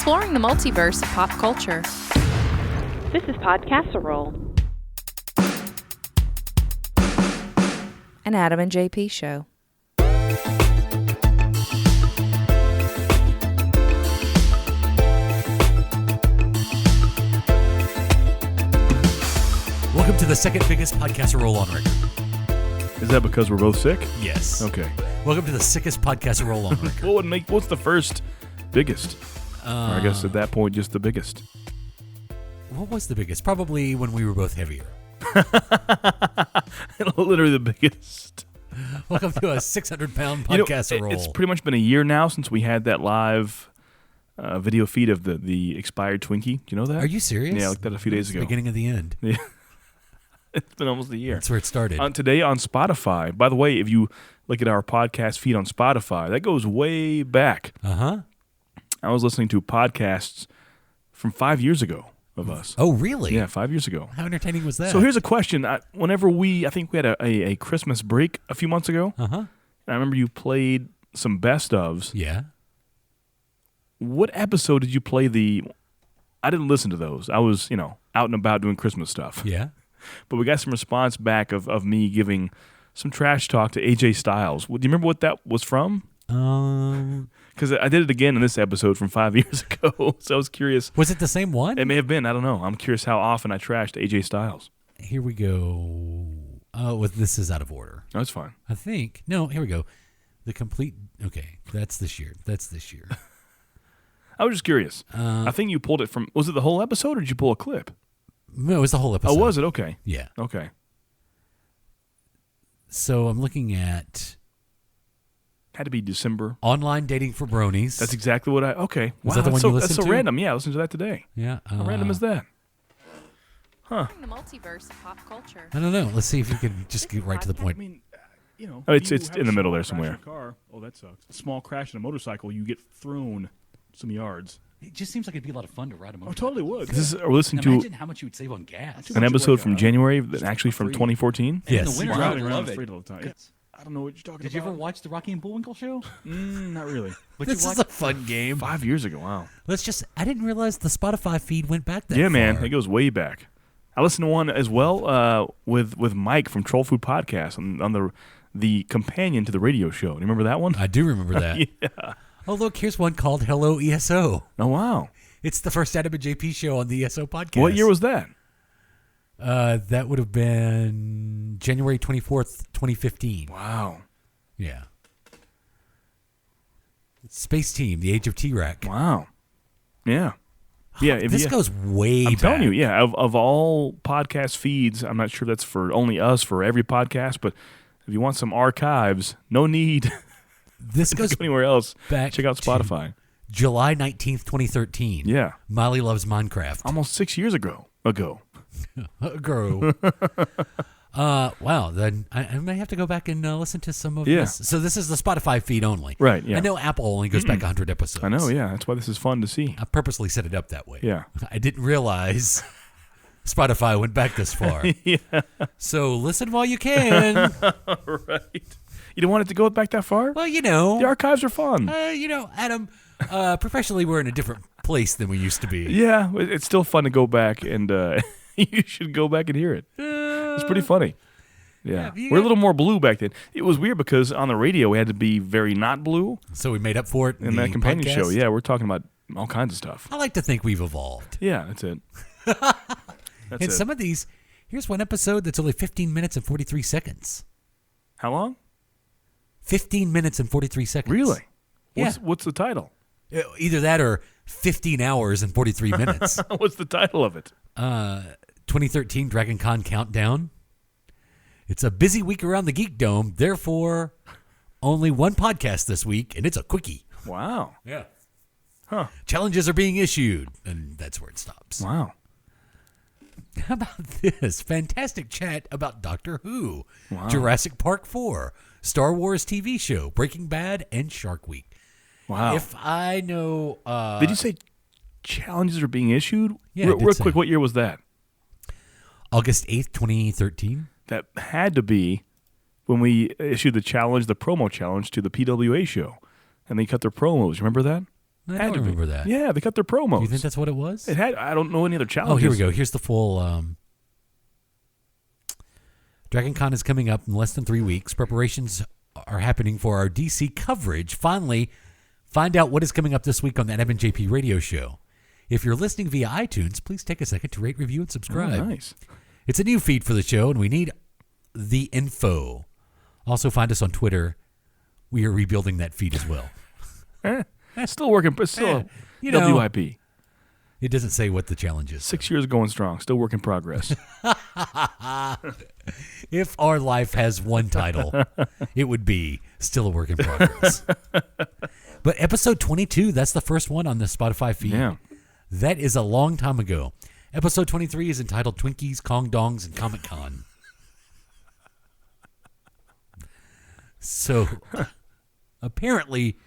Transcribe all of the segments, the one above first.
exploring the multiverse of pop culture. This is Podcasserole. An Adam and JP show. Welcome to the second biggest Podcasserole on record. Is that because we're both sick? Yes. Okay. Welcome to the sickest Podcasserole on record. What's the first biggest? Or I guess at that point, just the biggest. What was the biggest? Probably when we were both heavier. Literally the biggest. Welcome to a 600-pound Podcasserole. It's pretty much been a year now since we had that live video feed of the expired Twinkie. Do you know that? Are you serious? Yeah, I looked at that a few days ago. The beginning of the end. Yeah. It's been almost a year. That's where it started. Today on Spotify. By the way, if you look at our podcast feed on Spotify, that goes way back. Uh-huh. I was listening to podcasts from 5 years ago of us. Oh, really? Yeah, 5 years ago. How entertaining was that? So here's a question. I think we had a Christmas break a few months ago. Uh-huh. And I remember you played some best ofs. Yeah. What episode did you play I didn't listen to those. I was, out and about doing Christmas stuff. Yeah. But we got some response back of me giving some trash talk to AJ Styles. Do you remember what that was from? Because I did it again in this episode from 5 years ago. So I was curious. Was it the same one? It may have been. I don't know. I'm curious how often I trashed AJ Styles. Here we go. Oh, well, this is out of order. No, it's fine. I think. No, here we go. Okay, that's this year. I was just curious. I think you pulled it from, was it the whole episode or did you pull a clip? No, it was the whole episode. Oh, was it? Okay. Yeah. Okay. So I'm looking at... Had to be December. Online dating for bronies. That's exactly what okay. Was that the one you listened to? That's so random. Yeah, I listened to that today. Yeah. How random is that? Huh. The multiverse of pop culture. I don't know. Let's see if you can just get right to the point. I mean, it's in the middle there somewhere. Oh, that sucks. A small crash in a motorcycle, you get thrown some yards. It just seems like it'd be a lot of fun to ride a motorcycle. Oh, totally would. We're listening Imagine how much you would save on gas. an episode from January, actually from 2014. Yes. In the winter, I would love it. All the time. I don't know what you're talking about. Did you ever watch the Rocky and Bullwinkle show? Not really. But This is a fun game. 5 years ago, wow. I didn't realize the Spotify feed went back that far. Yeah, man, it goes way back. I listened to one as well with Mike from Troll Food Podcast on the companion to the radio show. Do you remember that one? I do remember that. Yeah. Oh, look, here's one called Hello ESO. Oh, wow. It's the first Adam and JP show on the ESO podcast. What year was that? That would have been January 24th, 2015. Wow. Yeah. Space Team, The Age of T-Rex. Wow. Yeah. Yeah. This goes way I'm back. telling you, yeah. Of all podcast feeds, I'm not sure that's for only us, for every podcast, but if you want some archives, no need This to goes go anywhere else. back Check out to Spotify. July 19th, 2013. Yeah. Molly Loves Minecraft. Almost 6 years ago. Girl. Wow. Then I may have to go back and listen to some of Yeah. this. So this is the Spotify feed only. Right, yeah. I know Apple only goes back 100 episodes. I know, yeah. That's why this is fun to see. I purposely set it up that way. Yeah. I didn't realize Spotify went back this far. Yeah. So listen while you can. Right. You don't want it to go back that far? Well, The archives are fun. Adam, professionally, we're in a different place than we used to be. Yeah, it's still fun to go back, and you should go back and hear it. It's pretty funny. Yeah. We're a little more blue back then. It was weird because on the radio we had to be very not blue. So we made up for it In that companion podcast? show, yeah, we're talking about all kinds of stuff. I like to think we've evolved. Yeah, that's it. And some of these, here's one episode that's only 15 minutes and 43 seconds. How long? 15 minutes and 43 seconds. Really? Yeah. What's the title? Either that or 15 hours and 43 minutes. What's the title of it? 2013 Dragon Con Countdown. It's a busy week around the Geek Dome. Therefore, only one podcast this week, and it's a quickie. Wow. Yeah. Huh. Challenges are being issued, and that's where it stops. Wow. How about this? Fantastic chat about Doctor Who, Wow. Jurassic Park 4, Star Wars TV show, Breaking Bad, and Shark Week. Wow. If I know... Did you say challenges are being issued? Yeah, Real quick, what year was that? August 8th, 2013. That had to be when we issued the promo challenge to the PWA show. And they cut their promos. Remember that? I Had don't to be. remember that. Yeah, they cut their promos. Do you think that's what it was? It had. I don't know any other challenges. Oh, here we go. Here's the full. Dragon Con is coming up in less than 3 weeks. Preparations are happening for our DC coverage. Finally, find out what is coming up this week on the Adam and JP radio show. If you're listening via iTunes, please take a second to rate, review, and subscribe. Oh, nice. It's a new feed for the show, and we need the info. Also, find us on Twitter. We are rebuilding that feed as well. Still working, but still you know. WIP. It doesn't say what the challenge is. 6 years going strong. Still work in progress. If our life has one title, it would be Still a Work in Progress. But episode 22, that's the first one on the Spotify feed. Yeah. That is a long time ago. Episode 23 is entitled Twinkies, Kong Dongs, and Comic Con. So, apparently,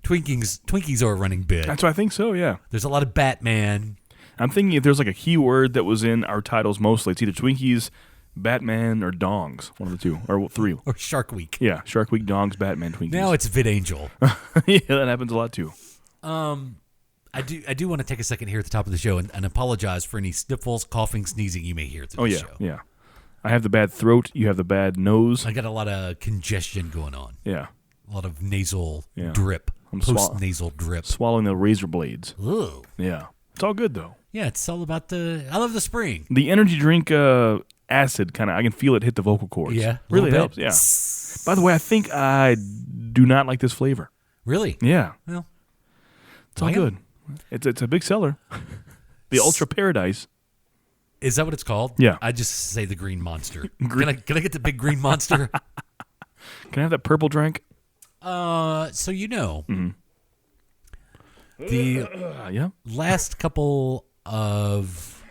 Twinkies are a running bit. That's what I think so, yeah. There's a lot of Batman. I'm thinking if there's like a keyword that was in our titles mostly, it's either Twinkies, Batman, or Dongs. One of the two. Or three. Or Shark Week. Yeah, Shark Week, Dongs, Batman, Twinkies. Now it's VidAngel. Yeah, that happens a lot too. I do want to take a second here at the top of the show and apologize for any sniffles, coughing, sneezing you may hear through the show. Yeah. I have the bad throat. You have the bad nose. I got a lot of congestion going on. Yeah. A lot of nasal Yeah. drip. I'm Post-nasal drip. Swallowing the razor blades. Ooh. Yeah. It's all good though. Yeah, it's all about I love the spring. The energy drink acid kind of, I can feel it hit the vocal cords. Yeah. Really little helps. bit. Yeah. By the way, I think I do not like this flavor. Really? Yeah. Well, It's all good. It's a big seller. The Ultra Paradise. is that what it's called? Yeah. I just say the green monster. Can I get the big green monster? Can I have that purple drink? So you know, the Yeah. last couple of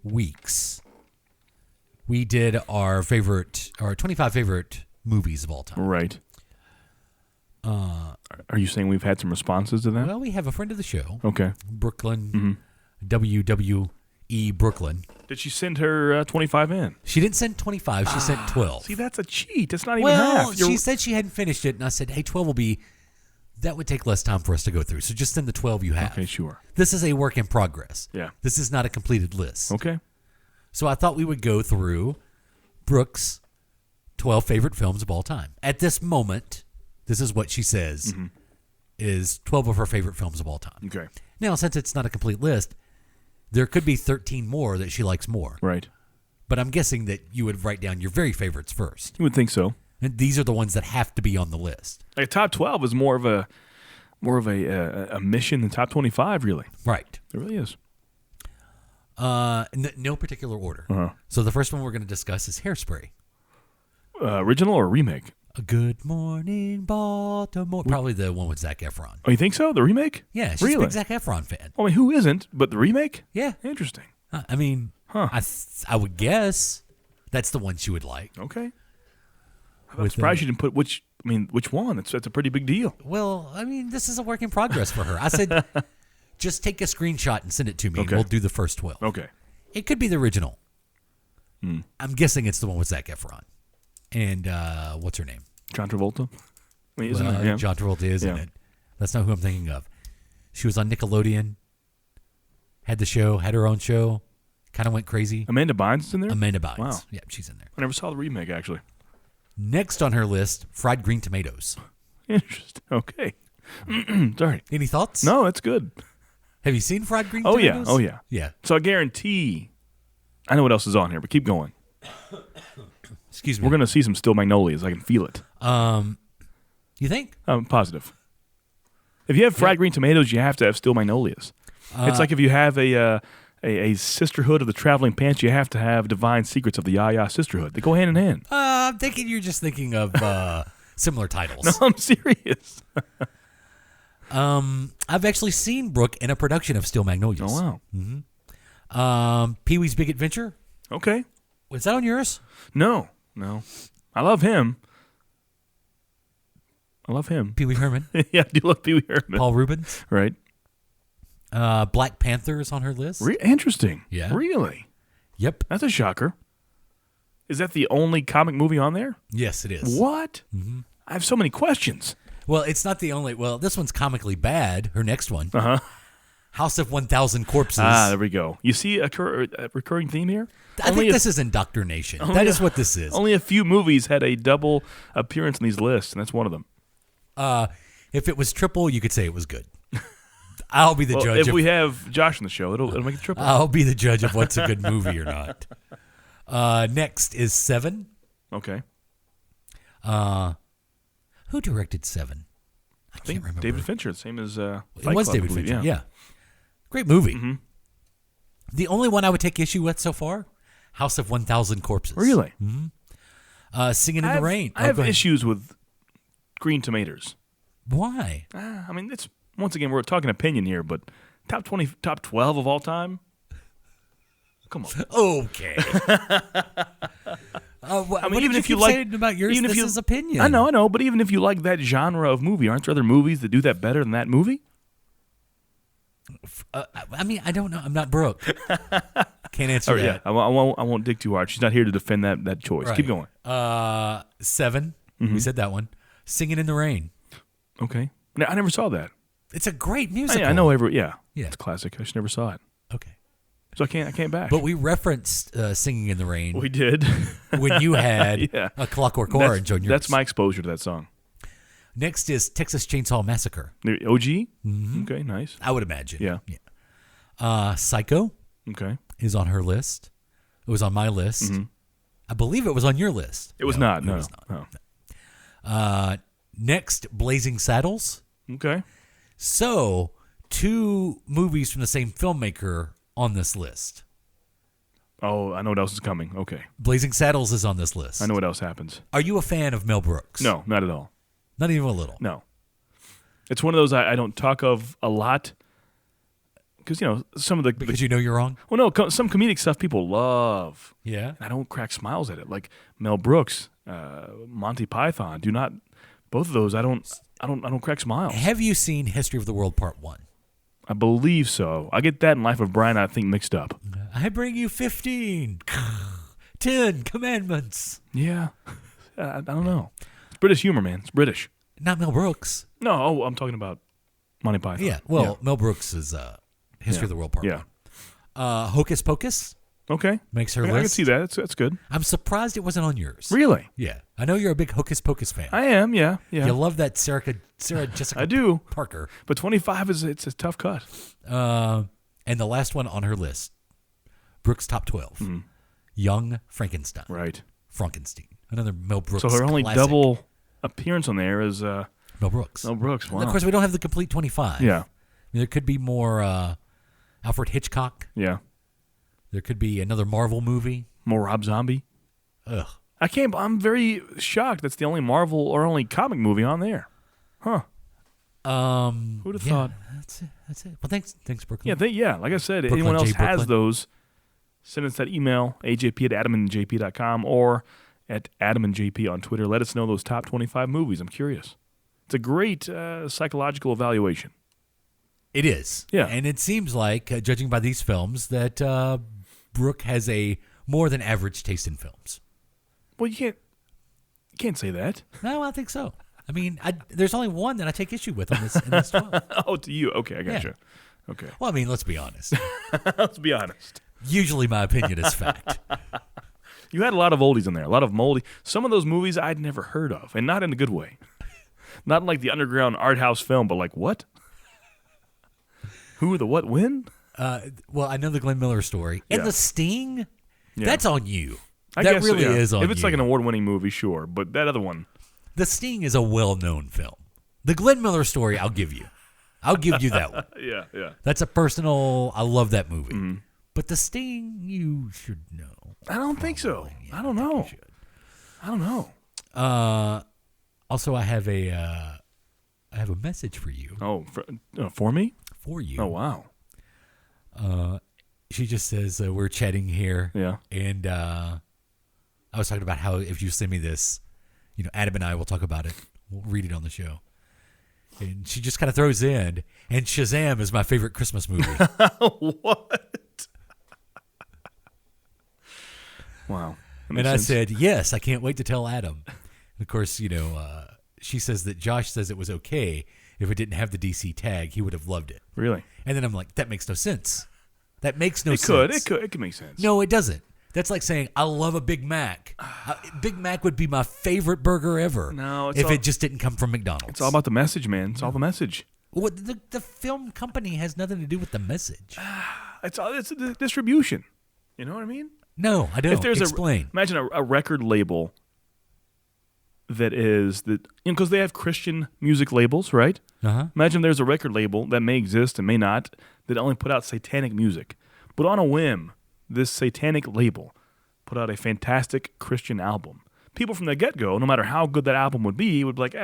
weeks, we did our 25 favorite movies of all time. Right. Are you saying we've had some responses to that? Well, we have a friend of the show, Okay. Brooklyn, WWE Brooklyn. Did she send her 25 in? She didn't send 25, she sent 12. See, that's a cheat. That's not even Well, half. she said she hadn't finished it, and I said, hey, 12 will be, that would take less time for us to go through, so just send the 12 you have. Okay, sure. This is a work in progress. Yeah. This is not a completed list. Okay. So I thought we would go through Brooke's 12 favorite films of all time. At this moment, this is what she says is 12 of her favorite films of all time. Okay. Now, since it's not a complete list, there could be 13 more that she likes more. Right. But I'm guessing that you would write down your very favorites first. You would think so. And these are the ones that have to be on the list. Like top 12 is more of a mission than top 25, really. Right. It really is. No particular order. Uh-huh. So the first one we're going to discuss is Hairspray. Original or remake? A Good Morning Baltimore. Probably the one with Zac Efron. Oh, you think so? The remake? Yeah, she's really? a big Zac Efron fan. I mean, who isn't? But the remake? Yeah. Interesting. I mean, Huh. I would guess that's the one she would like. Okay. I'm With, surprised you didn't put which one? That's a pretty big deal. Well, I mean, this is a work in progress for her. I said, just take a screenshot and send it to me, and Okay. we'll do the first 12. Okay. It could be the original. I'm guessing it's the one with Zac Efron. And what's her name? John Travolta? I mean, isn't Well, it? Yeah. John Travolta is in Yeah. it. That's not who I'm thinking of. She was on Nickelodeon, had the show, had her own show, kind of went crazy. Amanda Bynes is in there? Amanda Bynes. Wow. Yeah, she's in there. I never saw the remake, actually. Next on her list, fried green tomatoes. Interesting. Okay. Sorry. Any thoughts? No, that's good. Have you seen fried green Oh, yeah. tomatoes? Oh, yeah. Yeah. So I guarantee I know what else is on here, but keep going. Excuse me. We're going to see some Still Magnolias. I can feel it. You think? I'm positive. If you have fried green tomatoes, you have to have Still Magnolias. It's like if you have a Sisterhood of the Traveling Pants, you have to have Divine Secrets of the Ya-Ya Sisterhood. They go hand in hand. I'm thinking you're just thinking of similar titles. No, I'm serious. I've actually seen Brooke in a production of Still Magnolias. Oh, wow. Pee-wee's Big Adventure. Okay. Was that on yours? No. I love him. Pee-wee Herman. Yeah, I do love Pee Wee Herman. Paul Rubens. Right. Black Panther is on her list. Interesting. Yeah. Really? Yep. That's a shocker. Is that the only comic movie on there? Yes, it is. What? I have so many questions. Well, it's not the only. Well, this one's comically bad. Her next one, Uh-huh. House of 1,000 Corpses. Ah, there we go. You see a recurring theme here? I think this is indoctrination. Only That a- is what this is. Only a few movies had a double appearance in these lists, and that's one of them. If it was triple, you could say it was good. I'll be the Well, judge. if of, we have Josh on the show, it'll make it triple. I'll be the judge of what's a good movie or not. Next is Seven. Okay. Who directed Seven? I I think can't remember. David Fincher, same as It Fight was Club, I David believe, Fincher. Yeah. Great movie. Mhm. The only one I would take issue with so far, House of 1,000 Corpses. Really? Singing in the Rain. I have go ahead. issues with Green Tomatoes. Why? I mean, it's once again we're talking opinion here, but top 20, top 12 of all time. Come on. Okay. I mean, even if you like about yours, even if this you, is opinion. I know, but even if you like that genre of movie, aren't there other movies that do that better than that movie? I mean, I don't know. I'm not Brooke. Can't answer Oh yeah, that. I won't dig too hard. She's not here to defend that choice. Right. Keep going. Seven. We said that one. Singing in the Rain. Okay, I never saw that. It's a great musical. I know yeah, Yeah. it's a classic. I just never saw it, Okay. so I can't bash. But we referenced Singing in the Rain we did. when you had Yeah. A Clockwork Orange on yours. That's my exposure to that song. Next is Texas Chainsaw Massacre. The OG. Okay, nice. I would imagine. Yeah. Psycho Okay, is on her list. It was on my list. I believe it was on your list. it was No, not. it No. was not. Next, Blazing Saddles. Oh. Okay. So, two movies from the same filmmaker on this list. Oh, I know what else is coming. Okay, Blazing Saddles is on this list. I know what else happens. Are you a fan of Mel Brooks? No, not at all. Not even a little. No. It's one of those I don't talk of a lot because some of the Because you know you're wrong? well, no, some comedic stuff people love. Yeah. And I don't crack smiles at it. Like Mel Brooks, Monty Python. Do not. Both of those, I don't crack smiles. Have you seen History of the World Part 1? I believe so. I get that and Life of Brian, I think, mixed up. I bring you 15. 10 commandments. Yeah. I don't know. It's British humor, man. It's British. Not Mel Brooks. No, I'm talking about Monty Python. Yeah. Well, Mel Brooks is History of the World Part 1. Hocus Pocus Okay. makes her I list. can see that. That's good. I'm surprised it wasn't on yours. Really? Yeah. I know you're a big Hocus Pocus fan. I am, yeah. You love that Sarah Jessica I do. Parker. But 25 it's a tough cut. And the last one on her list, Brooks' Top 12. Young Frankenstein. Right. Frankenstein. Another Mel Brooks So her only classic. double appearance on there is Mel Brooks. Mel Brooks. Wow. Of course, we don't have the complete 25. Yeah. There could be more Alfred Hitchcock. Yeah. There could be another Marvel movie. More Rob Zombie. Ugh. I'm very shocked that's the only Marvel or only comic movie on there. Huh. Who'd have thought? That's it. Well, thanks, Brooklyn. Yeah, like I said, Brooklyn anyone else J. has Brooklyn. those, send us that email, ajp@adamandjp.com or at adamandjp on Twitter. Let us know those top 25 movies. I'm curious. It's a great psychological evaluation. It is. Yeah. And it seems like, judging by these films, that Brooke has a more than average taste in films. Well, you can't say that. No, I think so. I mean, there's only one that I take issue with in this 12. Oh, to you. Okay, I got Yeah. you. Okay. Well, I mean, let's be honest. Let's be honest. Usually my opinion is fact. You had a lot of oldies in there, a lot of moldy. Some of those movies I'd never heard of, and not in a good way. Not like the underground art house film, but like what? Who, the what, when? Well, I know the Glenn Miller story. And Yeah. The Sting, Yeah. that's on you. I That guess so, really yeah. is on If it's you. like an award-winning movie, sure. But that other one, The Sting is a well-known film. The Glenn Miller story, I'll give you. I'll give you that one. yeah. That's a personal, I love that movie. Mm-hmm. But The Sting, you should know. I don't think so. I don't know. You should. I don't know. Also, I have a message for you. Oh, for me? For you. Oh, wow. She just says, we're chatting here. Yeah. And I was talking about how if you send me this, Adam and I will talk about it. We'll read it on the show. And she just kind of throws in, and Shazam is my favorite Christmas movie. What? Wow. And I said, yes, I can't wait to tell Adam. And of course, she says that Josh says it was okay if it didn't have the DC tag. He would have loved it. Really? And then I'm like, that makes no sense. That makes no It sense. could. It could make sense. No, it doesn't. That's like saying, I love a Big Mac. Big Mac would be my favorite burger ever. No, it's if all- it just didn't come from McDonald's. It's all about the message, man. It's all the message. Well, the film company has nothing to do with the message. It's the distribution. You know what I mean? No, I don't. If there's Explain. imagine a record label that is because they have Christian music labels, right? Uh-huh. Imagine there's a record label that may exist and may not that only put out satanic music, but on a whim, this satanic label put out a fantastic Christian album. People from the get-go, no matter how good that album would be be like,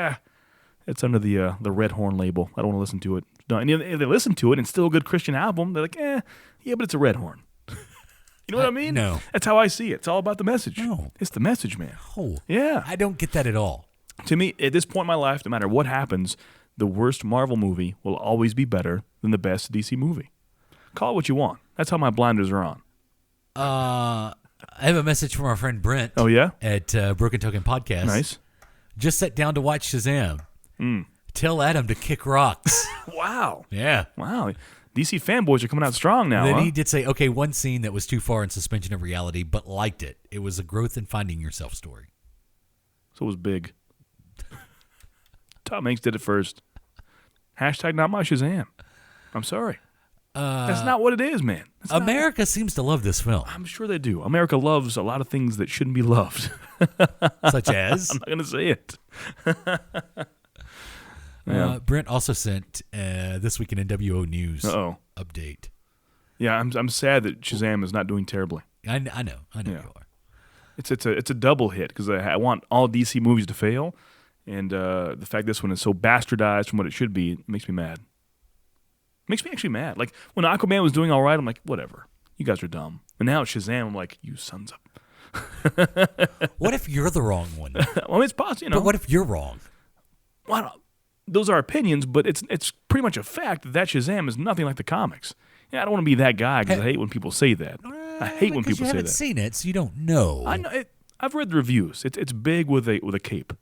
it's under the Red Horn label. I don't want to listen to it. No, and if they listen to it and it's still a good Christian album, they're like, yeah, but it's a Red Horn. You know what I mean? No. That's how I see it. It's all about the message. No. It's the message, man. Oh, Yeah. I don't get that at all. To me, at this point in my life, no matter what happens, the worst Marvel movie will always be better than the best DC movie. Call it what you want. That's how my blinders are on. I have a message from our friend Brent. Oh, yeah? At Broken Token Podcast. Nice. Just sat down to watch Shazam. Tell Adam to kick rocks. Wow. Yeah. Wow. DC fanboys are coming out strong now, Then huh? he did say, okay, one scene that was too far in suspension of reality, but liked it. It was a growth in finding yourself story. So it was big. Tom Hanks did it first. Hashtag not my Shazam. I'm sorry. That's not what it is, man. That's not- America seems to love this film, I'm sure they do. America loves a lot of things that shouldn't be loved. such as I'm not going to say it. Yeah. Brent also sent This Week in NWO News Uh-oh. update. Yeah, I'm sad that Shazam is not doing terribly. I know Yeah. you are. It's a double hit because I want all DC movies to fail, and the fact this one is so bastardized from what it should be makes me mad. Makes me actually mad. Like when Aquaman was doing all right, I'm like, whatever, you guys are dumb. And now it's Shazam, I'm like, you sons of. What if you're the wrong one? Well, it's possible, you know. But what if you're wrong? Well, those are opinions, but it's pretty much a fact that Shazam is nothing like the comics. Yeah, I don't want to be that guy because I hate when people say that. I hate when Because people you say haven't that. seen it, so you don't know. I know it. I've read the reviews. It's big with a cape,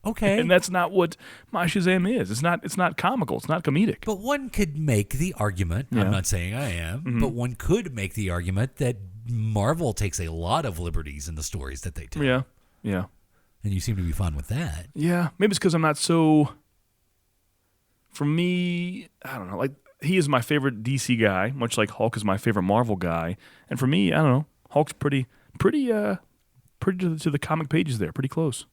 Okay. and that's not what my Shazam is. It's not comical. It's not comedic. But one could make the argument, Yeah. I'm not saying I am, but one could make the argument that Marvel takes a lot of liberties in the stories that they tell. Yeah, And you seem to be fine with that. yeah. Maybe it's because I'm not so. For me, I don't know. Like he is my favorite DC guy, much like Hulk is my favorite Marvel guy. And for me, I don't know. Hulk's pretty to the comic pages there, pretty close.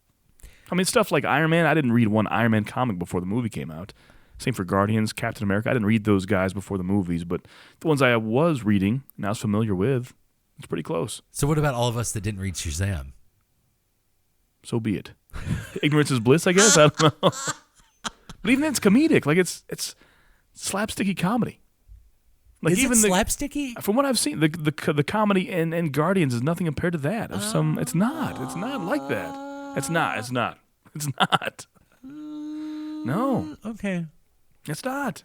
I mean, stuff like Iron Man. I didn't read one Iron Man comic before the movie came out. Same for Guardians, Captain America. I didn't read those guys before the movies, but the ones I was reading and I was familiar with, it's pretty close. So what about all of us that didn't read Shazam? So be it. Ignorance is bliss, I guess. I don't know. But even then, it's comedic. Like it's slapsticky comedy. Like Is even it the slapsticky? from what I've seen, the comedy in Guardians is nothing compared to that. Of some, it's not. It's not like that. It's not. It's not. It's not. No, Okay. it's not.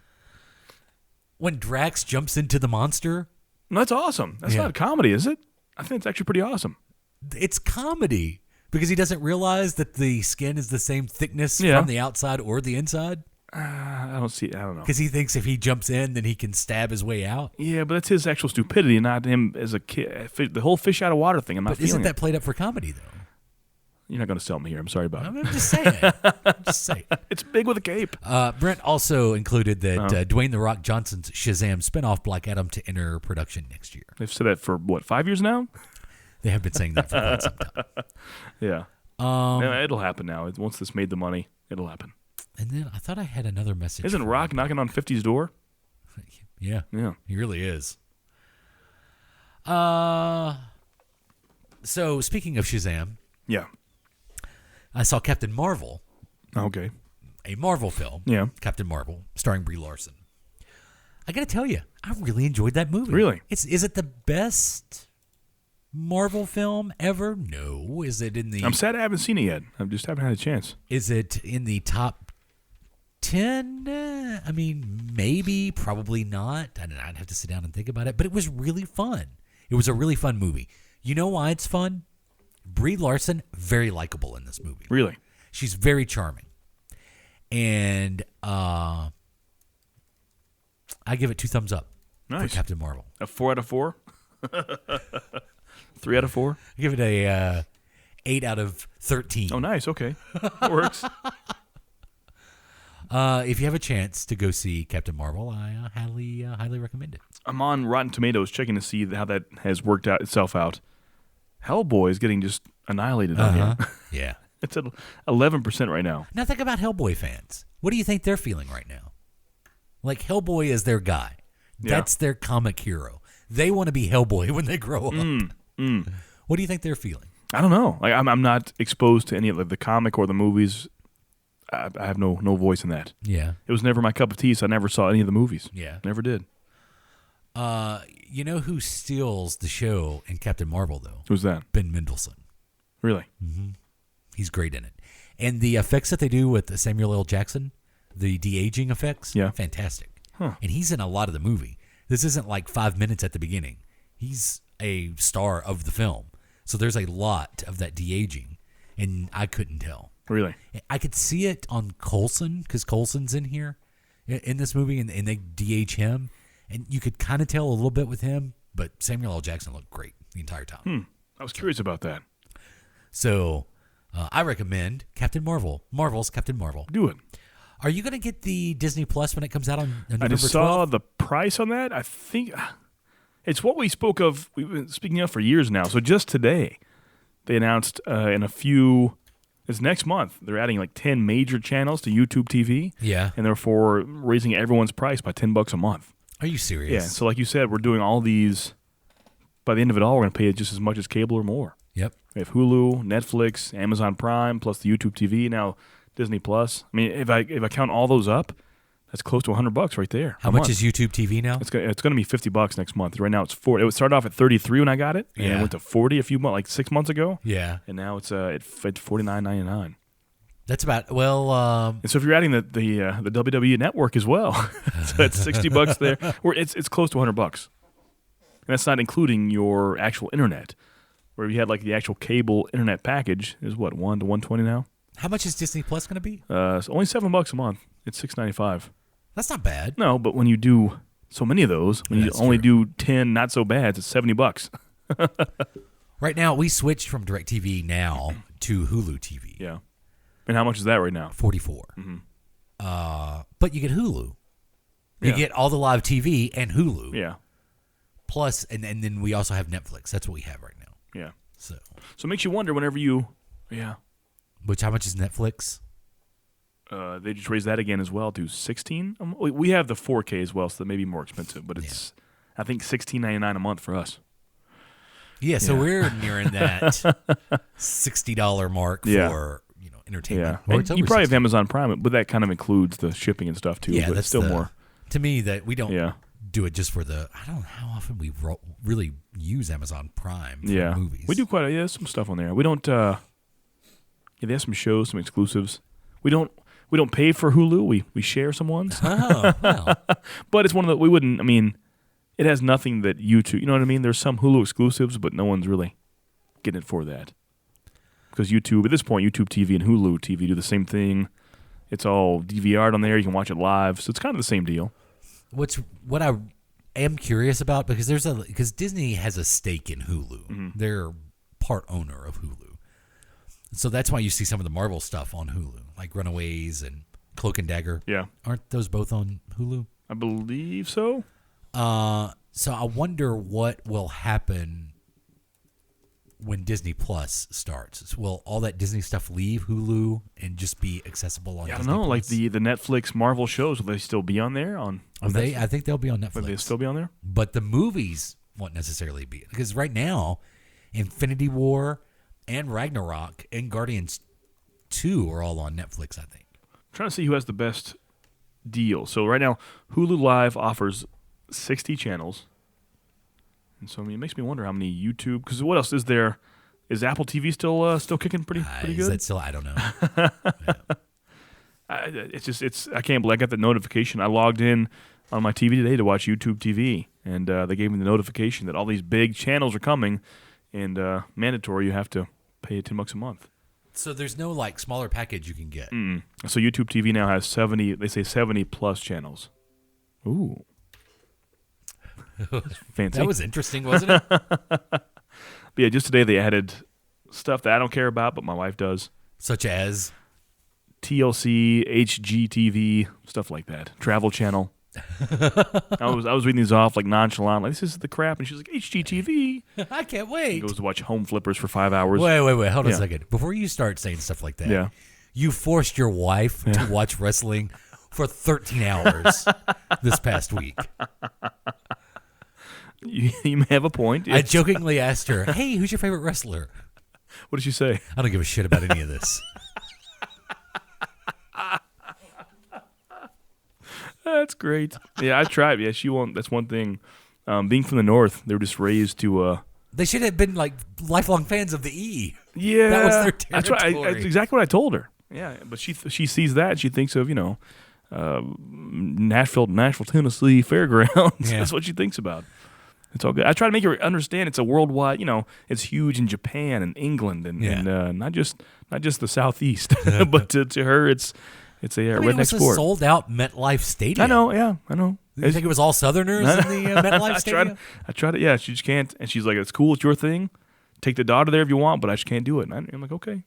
When Drax jumps into the monster, No, that's awesome. That's Yeah. not comedy, is it? I think it's actually pretty awesome. it's comedy because he doesn't realize that the skin is the same thickness Yeah. from the outside or the inside. I don't know. Because he thinks if he jumps in, then he can stab his way out. Yeah, but that's his actual stupidity, not him as a kid. The whole fish out of water thing. I'm not But feeling isn't it. that played up for comedy, though? You're not going to sell me here. I'm sorry about it. I'm just saying. It's big with a cape. Brent also included that Uh-huh. Dwayne "The Rock" Johnson's Shazam spinoff Black Adam to enter production next year. They've said that for, 5 years now? They have been saying that for quite some time. Yeah. Yeah, it'll happen now. Once this made the money, it'll happen. And then I thought I had another message. Isn't for Rock him. knocking on 50's door? Yeah, Yeah. he really is. So speaking of Shazam, Yeah. I saw Captain Marvel, Okay. a Marvel film. Yeah. Captain Marvel, starring Brie Larson. I got to tell you, I really enjoyed that movie. Really? Is it the best Marvel film ever? No. Is it in the? I'm sad I haven't seen it yet. I just haven't had a chance. Is it in the top 10? I mean, maybe, probably not. I'd have to sit down and think about it. But it was really fun. It was a really fun movie. You know why it's fun? Brie Larson, very likable in this movie. Really? She's very charming. And I give it 2 thumbs up for Nice. Captain Marvel. A 4 out of 4? 3 out of 4? I give it a 8 out of 13. Oh, nice. Okay. That works. If you have a chance to go see Captain Marvel, I highly recommend it. I'm on Rotten Tomatoes checking to see how that has worked out itself out. Hellboy is getting just annihilated on here. Yeah. It's at 11% right now. Now think about Hellboy fans. What do you think they're feeling right now? Like Hellboy is their guy. Yeah. That's their comic hero. They want to be Hellboy when they grow up. What do you think they're feeling? I don't know. Like I'm not exposed to any of the comic or the movies. I have no voice in that. Yeah. It was never my cup of tea, so I never saw any of the movies. Yeah. Never did. You know who steals the show in Captain Marvel, though? Who's that? Ben Mendelsohn. Really? He's great in it. And the effects that they do with Samuel L. Jackson, the de-aging effects, Yeah. fantastic. Huh. And he's in a lot of the movie. This isn't like 5 minutes at the beginning. He's a star of the film. So there's a lot of that de-aging, and I couldn't tell. Really? I could see it on Coulson, because Coulson's in here in this movie, and they de-age him. And you could kind of tell a little bit with him, but Samuel L. Jackson looked great the entire time. I was curious about that. So I recommend Captain Marvel. Marvel's Captain Marvel. Do it. Are you going to get the Disney Plus when it comes out on November I just 12th? saw the price on that. I think it's what we spoke of. We've been speaking of for years now. So just today, they announced it's next month, they're adding like 10 major channels to YouTube TV. Yeah. And therefore raising everyone's price by $10 a month. Are you serious? Yeah. So like you said, we're doing all these. By the end of it all, we're going to pay just as much as cable or more. Yep. We have Hulu, Netflix, Amazon Prime, plus the YouTube TV, now Disney Plus. I mean, if I count all those up, that's close to $100 right there. How much is YouTube TV now? It's going to be $50 next month. Right now it's $40. It started off at $33 when I got it, and Yeah. it went to $40 like 6 months ago, Yeah. and now it's at $49.99. That's about, And so if you're adding the WWE Network as well, so it's $60 there. Or it's close to $100, and that's not including your actual internet. Where you had like the actual cable internet package is what, $1 to $120 now. how much is Disney Plus going to be? It's only $7 a month. It's $6.95. That's not bad. No, but when you do so many of those, when Yeah, you that's only true. do 10 not so bad, it's $70. Right now, we switched from DirecTV Now to Hulu TV. Yeah. And how much is that right now? 44. But you get Hulu. You Yeah. get all the live TV and Hulu. Yeah. Plus, and then we also have Netflix. That's what we have right now. Yeah. So, So it makes you wonder whenever you, which how much is Netflix? they just raised that again as well to 16. We have the 4K as well, so that may be more expensive, but it's, I think, $16.99 a month for us. Yeah, so Yeah. we're nearing that $60 mark Yeah. for entertainment. Yeah. Or And it's you over probably have 60. Amazon Prime, but that kind of includes the shipping and stuff too. Yeah, but that's it's still more. To me, that we don't Yeah. do it just for the. I don't know how often we really use Amazon Prime for Yeah. movies. We do some stuff on there. We don't. Yeah, they have some shows, some exclusives. We don't pay for Hulu. We share some ones. Oh, well. But it's one of the, we wouldn't, I mean, it has nothing that YouTube, you know what I mean? There's some Hulu exclusives, but no one's really getting it for that. Because YouTube, at this point, YouTube TV and Hulu TV do the same thing. It's all DVR'd on there. You can watch it live. So it's kind of the same deal. What I am curious about, because Disney has a stake in Hulu. They're part owner of Hulu. So that's why you see some of the Marvel stuff on Hulu, like Runaways and Cloak and Dagger. Yeah. Aren't those both on Hulu? I believe so. So I wonder what will happen when Disney Plus starts. Will all that Disney stuff leave Hulu and just be accessible on Yeah, I Disney don't know. Like Plus? the Netflix Marvel shows, will they still be on there? I think they'll be on Netflix. Will they still be on there? But the movies won't necessarily be. Because right now, Infinity War and Ragnarok and Guardians 2 are all on Netflix, I think. I'm trying to see who has the best deal. So right now, Hulu Live offers 60 channels. And so I mean, it makes me wonder how many YouTube, because what else is there? Is Apple TV still kicking pretty Is good? that still? I don't know. I can't believe I got the notification. I logged in on my TV today to watch YouTube TV, and they gave me the notification that all these big channels are coming, and mandatory, you have to pay $10 a month. So there's no like smaller package you can get. So YouTube TV now has 70. They say 70 plus channels. Ooh, fancy. That was interesting, wasn't it? But yeah, just today they added stuff that I don't care about, but my wife does. Such as TLC, HGTV, stuff like that. Travel Channel. I was reading these off like nonchalant, like this is the crap, and she's like HGTV. I can't wait. Goes to watch Home Flippers for 5 hours. Wait, hold on Yeah. a second. Before you start saying stuff like that, Yeah. you forced your wife to watch wrestling for 13 hours this past week. You may have a point. I jokingly asked her, "Hey, who's your favorite wrestler?" What did she say? I don't give a shit about any of this. That's great. Yeah, I tried. Yeah, she won't. That's one thing. Being from the north, they were just raised to. They should have been like lifelong fans of the E. Yeah, That was their That's right. territory. That's exactly what I told her. Yeah, but she sees that and she thinks of Nashville, Tennessee fairgrounds. Yeah. That's what she thinks about. It's all good. I try to make her understand it's a worldwide. It's huge in Japan and England and not just the southeast, but to her it's a I mean, redneck it was sport. a sold-out MetLife Stadium. I know. Yeah, I know. You think it was all Southerners in the MetLife Stadium? I tried to. Yeah, she just can't. And she's like, "It's cool. It's your thing. Take the daughter there if you want, but I just can't do it." And I'm like, "Okay."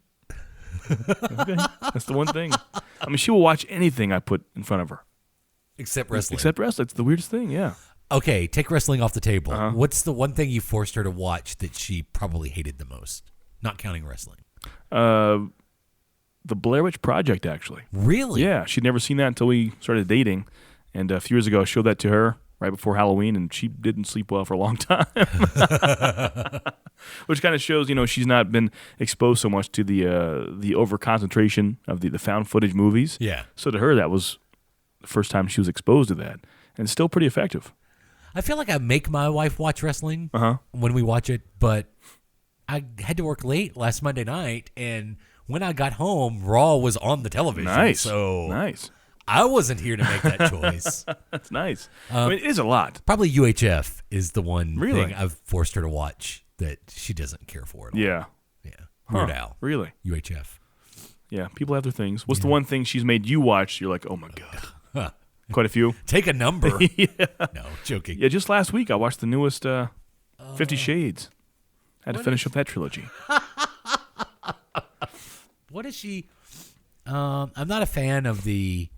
Okay. That's the one thing. I mean, she will watch anything I put in front of her. Except wrestling. Except wrestling. It's the weirdest thing, yeah. Okay, take wrestling off the table. Uh-huh. What's the one thing you forced her to watch that she probably hated the most? Not counting wrestling. The Blair Witch Project, actually. Really? Yeah, she'd never seen that until we started dating. And a few years ago, I showed that to her right before Halloween, and she didn't sleep well for a long time. Which kind of shows, she's not been exposed so much to the over-concentration of the found footage movies. Yeah. So to her, that was the first time she was exposed to that. And it's still pretty effective. I feel like I make my wife watch wrestling when we watch it, but I had to work late last Monday night, and when I got home, Raw was on the television. Nice. So Nice. I wasn't here to make that choice. That's nice. I mean, it is a lot. Probably UHF is the one Really? thing I've forced her to watch that she doesn't care for at all. Yeah. Yeah. Weird Huh. Al. Really? UHF. Yeah. People have their things. What's the one thing she's made you watch? You're like, oh my God. Huh. Quite a few. Take a number. No, joking. Yeah, just last week I watched the newest 50 Shades. Had to finish up that trilogy. What is she? I'm not a fan of the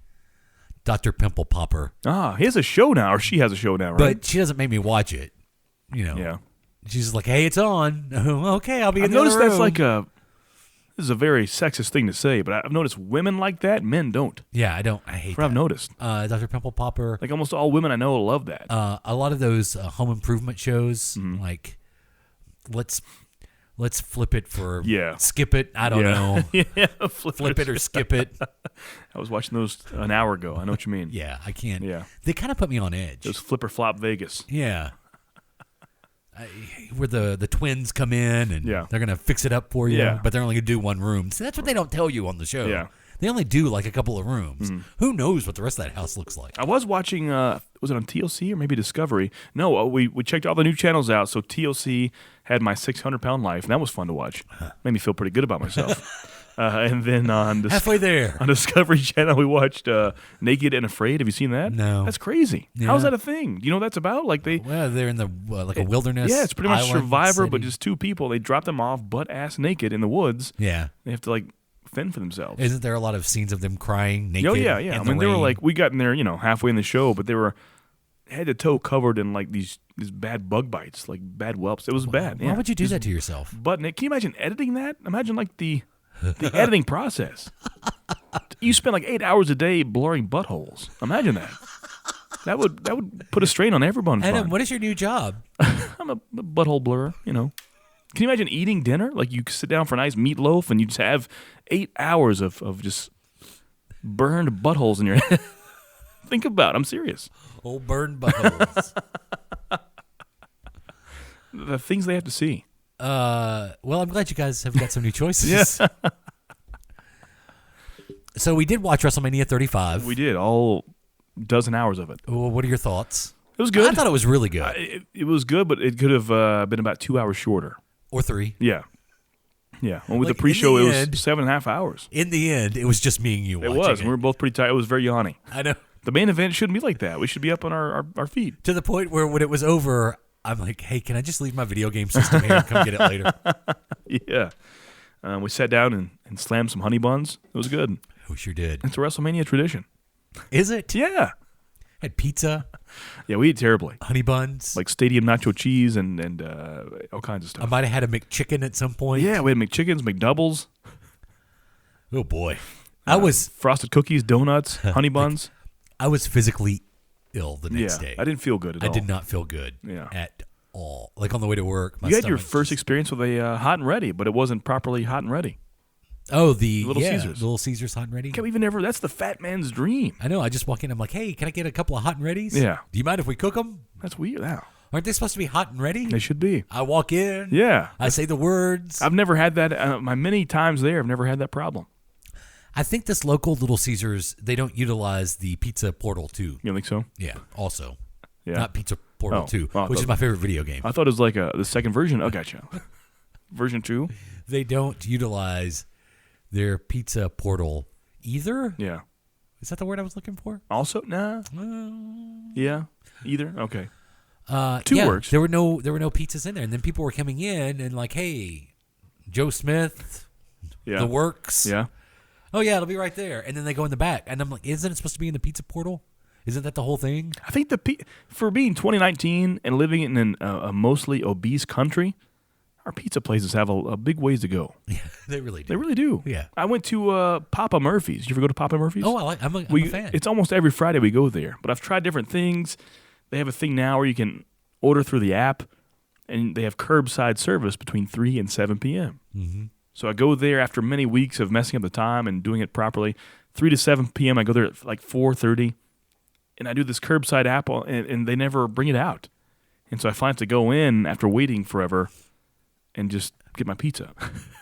Dr. Pimple Popper, He has a show now, or she has a show now, right? but she doesn't make me watch it. Yeah. She's just like, "Hey, it's on." Okay, I'll be. I've in the other noticed that's room. like this is a very sexist thing to say, but I've noticed women like that, men don't. Yeah, I don't. I hate What I've that. noticed. Dr. Pimple Popper. Like almost all women I know love that. A lot of those home improvement shows, Mm-hmm. like let's flip it for Yeah. skip it. I don't know. Yeah, Flip it or skip it. I was watching those an hour ago. I know what you mean. Yeah, I can't. Yeah. They kind of put me on edge. Those flipper flop Vegas. Yeah. Where the twins come in and Yeah. they're going to fix it up for you, Yeah. but they're only going to do one room. See, that's what they don't tell you on the show. Yeah. They only do like a couple of rooms. Mm-hmm. Who knows what the rest of that house looks like? I was watching, was it on TLC or maybe Discovery? No, we checked all the new channels out. So TLC had My 600-Pound Life, and that was fun to watch. Made me feel pretty good about myself. And then on Halfway there. on Discovery Channel, we watched Naked and Afraid. Have you seen that? No. That's crazy. Yeah. How's that a thing? Do you know what that's about? Like Well, they're in the like a wilderness. yeah, it's pretty much island Survivor, but city. just two people. They drop them off butt-ass naked in the woods. Yeah. They have to, like, fend for themselves. Isn't there a lot of scenes of them crying naked? Oh, yeah. in I the mean, they were rain? like, we got in there, halfway in the show, but they were head to toe covered in, like, these bad bug bites, like bad whelps. It was bad. Why Yeah. would you do that to yourself? But Nick, can you imagine editing that? Imagine, like, the editing process. You spend, like, 8 hours a day blurring buttholes. Imagine that. That would put a strain on everyone's Adam, fun. what is your new job? I'm a butthole blurrer, Can you imagine eating dinner? Like, you sit down for a nice meatloaf and you just have 8 hours of just burned buttholes in your head. Think about it. I'm serious. Old burned buttholes. The things they have to see. Well, I'm glad you guys have got some new choices. So we did watch WrestleMania 35. We did all dozen hours of it. Well, what are your thoughts? It was good. I thought it was really good. It was good, but it could have been about 2 hours shorter. Or 3. Yeah. Yeah. Well, with Like, the pre-show, in it the was end- 7.5 hours. In the end, it was just me and you It watching was. We were both pretty tired. It was very yawny. I know. The main event shouldn't be like that. We should be up on our feet. To the point where when it was over, I'm like, hey, can I just leave my video game system here and come get it later? Yeah. We sat down and slammed some honey buns. It was good. We sure did. It's a WrestleMania tradition. Is it? Yeah. Had pizza, Yeah, we eat terribly. honey buns. Like stadium nacho cheese and all kinds of I stuff. might have had a McChicken at some point. Yeah, we had McChickens, McDoubles, Oh boy. I was frosted cookies, donuts, honey buns. physically ill the next Yeah, day. I didn't feel good at all. I did not feel good Yeah. at all. Like on the way to work, my You had your stomach first just- experience with a hot and ready, but it wasn't properly hot and ready. Oh, the Little yeah, Caesars. Little Caesars hot and ready. Can't we even ever? That's the fat man's dream. I know. I just walk in. I'm like, hey, can I get a couple of hot and readies? Yeah. Do you mind if we cook them? That's weird. Now Aren't they supposed to be hot and ready? they should be. I walk in. Yeah, I say the words. I've never had that. My many times there, I've never had that problem. I think this local Little Caesars, they don't utilize the Pizza Portal 2. You don't think so? Yeah, also. Yeah. Not Pizza Portal Oh, 2, well, I which is thought- my favorite video game. I thought it was like the second version. Oh, gotcha. Version 2. They don't utilize their Pizza Portal either. Yeah. Is that the word I was looking for? Also, nah. Yeah. Either. Okay. Two Two works. There were no pizzas in there, and then people were coming in and like, hey, Joe Smith, Yeah. the works. Yeah. Oh yeah, it'll be right there. And then they go in the back, and I'm like, isn't it supposed to be in the Pizza Portal? Isn't that the whole thing? I think for being 2019 and living in a mostly obese country, our pizza places have a big ways to go. Yeah, they really do. They really do. Yeah. I went to Papa Murphy's. You ever go to Papa Murphy's? Oh, I'm a fan. It's almost every Friday we go there. But I've tried different things. They have a thing now where you can order through the app, and they have curbside service between 3 and 7 p.m. Mm-hmm. So I go there after many weeks of messing up the time and doing it properly. 3 to 7 p.m. I go there at like 4:30, and I do this curbside app, and they never bring it out. And so I finally have to go in after waiting forever and just get my pizza,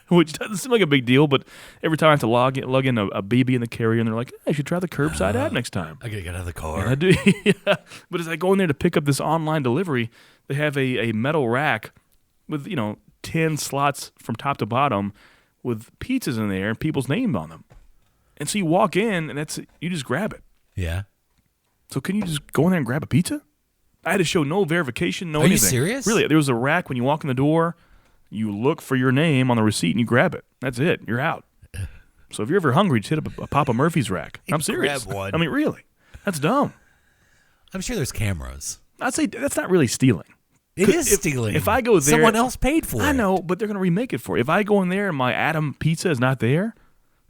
which doesn't seem like a big deal, but every time I have to log in a baby in the carrier, and they're like, hey, you should try the curbside app next time. I gotta get out of the car. And I do, yeah. But as I go in there to pick up this online delivery, they have a metal rack with 10 slots from top to bottom with pizzas in there and people's names on them. And so you walk in, and you just grab it. Yeah. So can you just go in there and grab a pizza? I had to show no verification, no Are you anything. serious? Really, there was a rack when you walk in the door. You look for your name on the receipt and you grab it. That's it. You're out. So if you're ever hungry, just hit up a Papa Murphy's rack. I'm serious. Grab one. I mean, really. That's dumb. I'm sure there's cameras. I'd say that's not really stealing. It is If- stealing. if I go there- someone else paid for it. I know, but they're going to remake it for you. If I go in there and my Adam pizza is not there,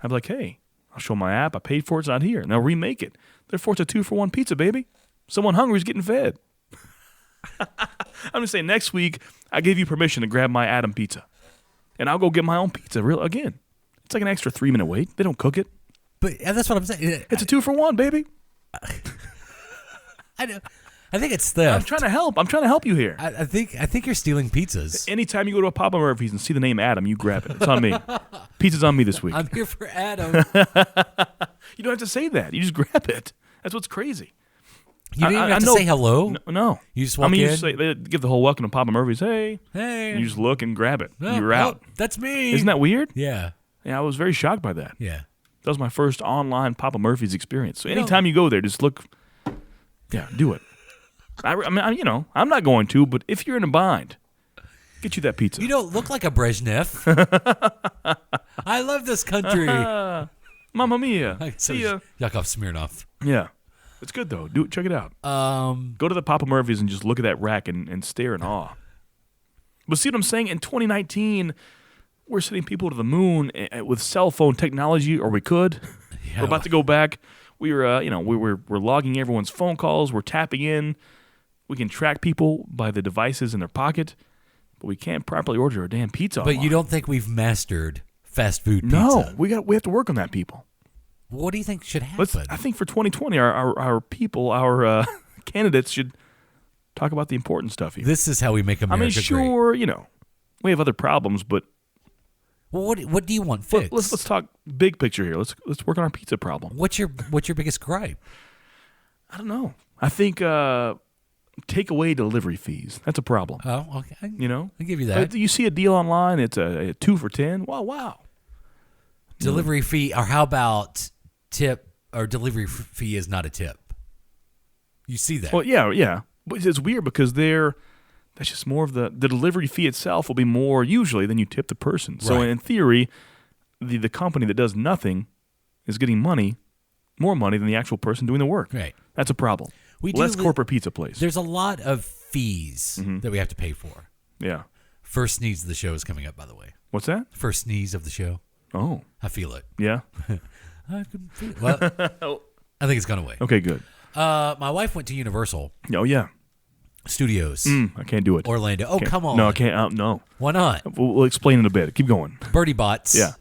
I'd be like, hey, I'll show my app. I paid for it. It's not here. And they'll remake it. Therefore, it's a 2-for-1 pizza, baby. Someone hungry is getting fed. I'm just saying, next week, I gave you permission to grab my Adam pizza. And I'll go get my own pizza. Again, it's like an extra 3-minute wait. They don't cook it. But that's what I'm saying. It's a 2-for-1, baby. I think it's I'm theft. trying to help. I'm trying to help you here. I think you're stealing pizzas. Anytime you go to a Papa Murphy's and see the name Adam, you grab it. It's on me. Pizza's on me this week. I'm here for Adam. You don't have to say that. You just grab it. That's what's crazy. You didn't even have to know- say hello. No. You just walk I mean, you in. just say, they give the whole welcome to Papa Murphy's. Hey. Hey, And you just look and grab it. Oh, You're out. oh, that's me. Isn't that weird? Yeah, Yeah, I was very shocked by that. yeah. That was my first online Papa Murphy's experience. So You know- anytime you go there, just look. Yeah, do it. I mean, I'm not going to, but if you're in a bind, get you that pizza. You don't look like a Brezhnev. I love this country. Mamma mia. See ya. Yakov Smirnoff. Yeah. It's good, though. Check it out. Go to the Papa Murphy's and just look at that rack and stare in awe. But see what I'm saying? In 2019, we're sending people to the moon with cell phone technology, or we could. Yeah. We're about to go back. We're logging everyone's phone calls. We're tapping in. We can track people by the devices in their pocket, but we can't properly order a damn pizza. But you online. don't think we've mastered fast food pizza? No, we have to work on that, people. What do you think should happen? I think for 2020, our people, our candidates should talk about the important stuff here. This is how we make I America mean, great. sure, we have other problems, but Well, what do you want fixed? let's talk big picture here. Let's work on our pizza problem. What's your biggest gripe? I don't know. I think take away delivery fees. That's a problem. Oh, okay. You know? I'll give you that. You see a deal online, it's a 2 for $10. Wow. Delivery fee, or how about tip, or delivery fee is not a tip? You see that? Well, yeah. But it's weird because that's just more of the delivery fee itself will be more usually than you tip the person. So Right. in theory, the company that does nothing is getting more money than the actual person doing the work. Right. That's a problem. We Less do corporate pizza place. There's a lot of fees Mm-hmm. that we have to pay for. Yeah. First sneeze of the show is coming up, by the way. What's that? First sneeze of the show. Oh, I feel it. yeah. I can feel it. Well, I think it's gone away. Okay, good. My wife went to Universal Oh, yeah. Studios, I can't do it. Orlando. Oh, Can't- come on. No, I can't. No. Why not? We'll explain in a bit. Keep going. Birdie Bots. Yeah.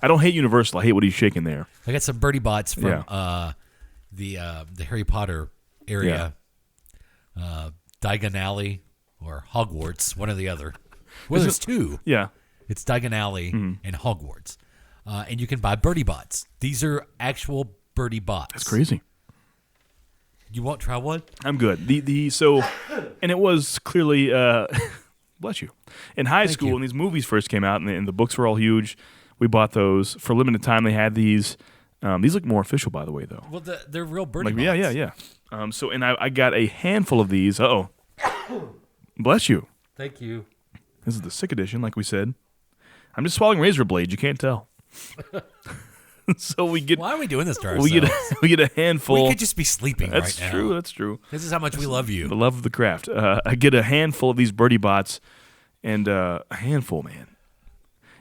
I don't hate Universal. I hate what he's shaking there. I got some Birdie Bots from Yeah. the Harry Potter area. Diagon Alley or Hogwarts, one or the other. Well, there's two. Yeah. It's Diagon Alley Mm-hmm. and Hogwarts. And you can buy Birdie Bots. These are actual Birdie Bots. That's crazy. You won't try one? I'm good. And it was clearly, bless you. In high Thank school, you. when these movies first came out and the books were all huge, we bought those for a limited time. They had these. These look more official, by the way, though. Well, they're real Birdie Bots. Yeah. I got a handful of these. Uh-oh. Bless you. Thank you. This is the sick edition, like we said. I'm just swallowing razor blades. You can't tell. So we get Why are we doing this to ourselves? we get a handful. We could just be sleeping That's right now. true. That's true. This is how much we love The you. love of the craft. I get a handful of these Birdie Bots, and a handful, man.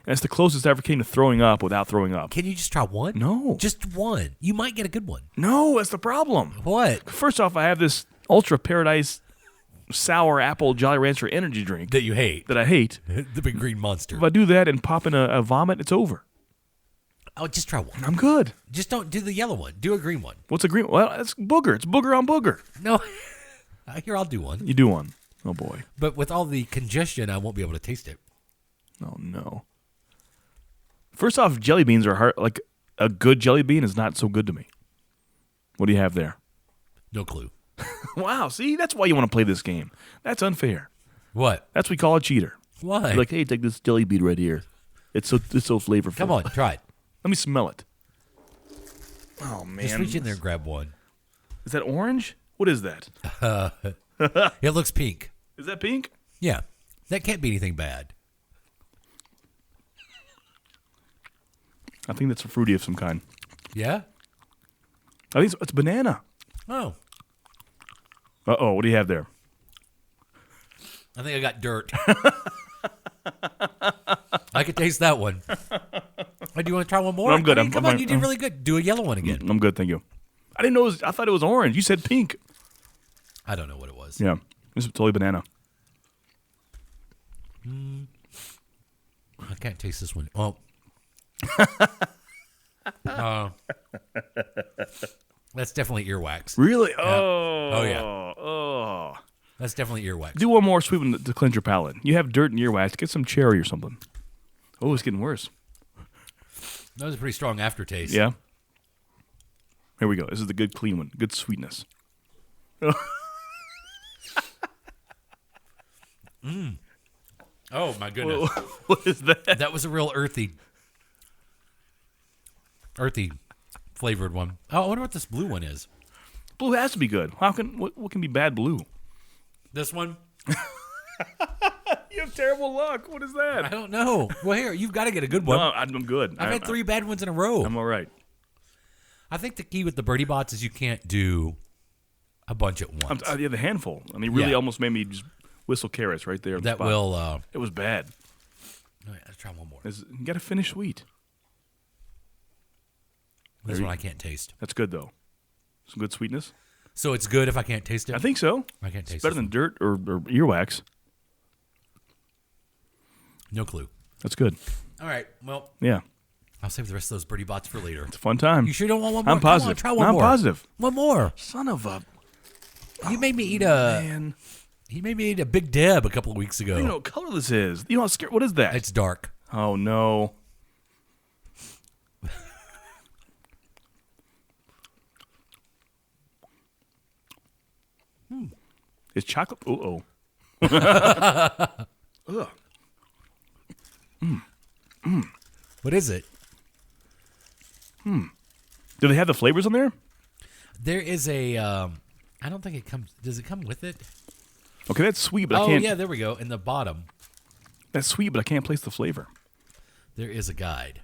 And that's the closest I ever came to throwing up without throwing up. Can you just try one? No. Just one. You might get a good one. No, that's the problem. What? First off, I have this Ultra Paradise Sour Apple Jolly Rancher energy drink That you hate. that I hate. The big green monster. If I do that and pop in a vomit, it's over. Oh, just try one. I'm good. Just don't do the yellow one. Do a green one. What's a green? Well, it's booger. It's booger on booger. No. Here, I'll do one. You do one. Oh, boy. But with all the congestion, I won't be able to taste it. Oh, no. First off, jelly beans are hard. Like, a good jelly bean is not so good to me. What do you have there? No clue. Wow, see? That's why you want to play this game. That's unfair. What? That's what we call a cheater. Why? You're like, hey, take this jelly bean right here. It's so flavorful. Come on, try it. Let me smell it. Oh, man. Just reach in there and grab one. Is that orange? What is that? It looks pink. Is that pink? Yeah. That can't be anything bad. I think that's a fruity of some kind. Yeah? I think it's banana. Oh. Uh-oh, what do you have there? I think I got dirt. I could taste that one. Oh, do you want to try one more? No, I'm good. I mean, come on, you did really good. Do a yellow one again. I'm good, thank you. I didn't know I thought it was orange. You said pink. I don't know what it was. Yeah, this is totally banana. I can't taste this one. Oh. That's definitely earwax. Really? Yeah. Oh. yeah. Oh. That's definitely earwax. Do one more sweet one to cleanse your palate. You have dirt in earwax. Get some cherry or something. Oh, it's getting worse. That was a pretty strong aftertaste. Yeah. Here we go. This is the good clean one. Good sweetness. Oh, my goodness. What is that? That was a real earthy flavored one. Oh, I wonder what this blue one is. Blue has to be good. What can be bad blue? This one? You have terrible luck. What is I that? don't know. Well, here, you've got to get a good No, one. I'm good. I've had 3 bad ones in a row. I'm all right. I think the key with the Birdie Bots is you can't do a bunch at once. Yeah, the handful. I mean, really Yeah. almost made me just whistle carrots right there. On the That spot. will. It was bad. All right, let's try one more. You got to finish sweet. This one I can't taste. That's good though. Some good sweetness. So it's good if I can't taste it? I think so. I can't taste It's better this than one. dirt or earwax. No clue. That's good. All right, well, Yeah, I'll save the rest of those Birdie Bots for later. it's a fun time. You sure don't want one more? I'm Come on, positive. try one I'm more. positive. One more. Son of a You made me eat a. man. He made me eat a Big Deb a couple of weeks ago. You know what color this is. You know how scared. What is that? It's dark. Oh no. Is chocolate? Ugh. What is it? Do they have the flavors on there? There is a. I don't think it comes. Does it come with it? Okay, that's sweet, but I Oh can't. yeah, there we go. In the bottom, That's sweet, but I can't place the flavor. there is a guide.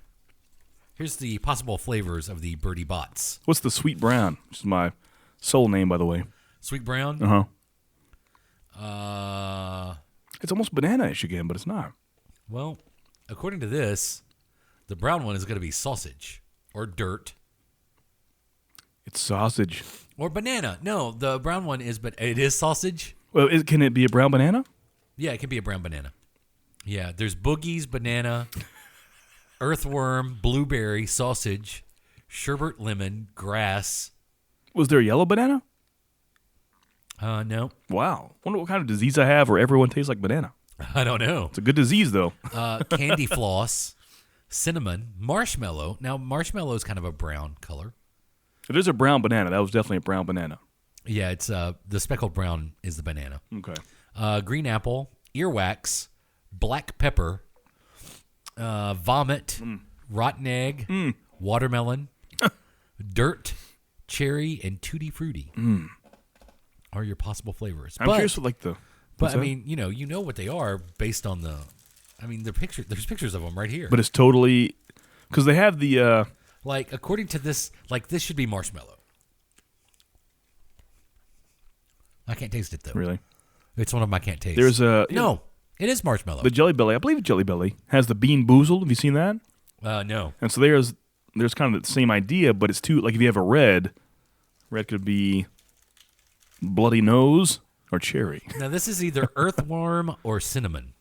Here's the possible flavors of the Birdie Bots. What's the sweet brown? Which is my soul name, by the way. Sweet brown. Uh huh. Uh, It's almost banana-ish again, but it's not. well, according to this, the brown one is going to be sausage or dirt It's sausage. or banana. No, the brown one is, but it is sausage. Well, can it be a brown banana? Yeah, it can be a brown banana. Yeah, there's boogies, banana, earthworm, blueberry, sausage, sherbet lemon, grass. Was there a yellow banana? No, Wow. Wonder what kind of disease I have where everyone tastes like banana. I don't know. It's a good disease, though. Candy floss, cinnamon, marshmallow. Now, marshmallow is kind of a brown color. If there's a brown banana, that was definitely a brown banana. Yeah, it's the speckled brown is the banana. Okay. Green apple, earwax, black pepper, vomit, rotten egg, watermelon, dirt, cherry, and tutti frutti are your possible flavors. I'm curious what, like, the... But what's I that? mean, you know what they are based on the. I mean, there's pictures of them right here. But it's totally... Because they have the... Like, according to this, like, this should be marshmallow. I can't taste it, though. Really? It's one of them I can't taste. There's a... No, it is marshmallow. The Jelly Belly, I believe Jelly Belly, has the Bean Boozled. Have you seen that? No. And so there's kind of the same idea, but it's two... Like, if you have a red could be Bloody Nose or Cherry. Now, this is either earthworm or cinnamon.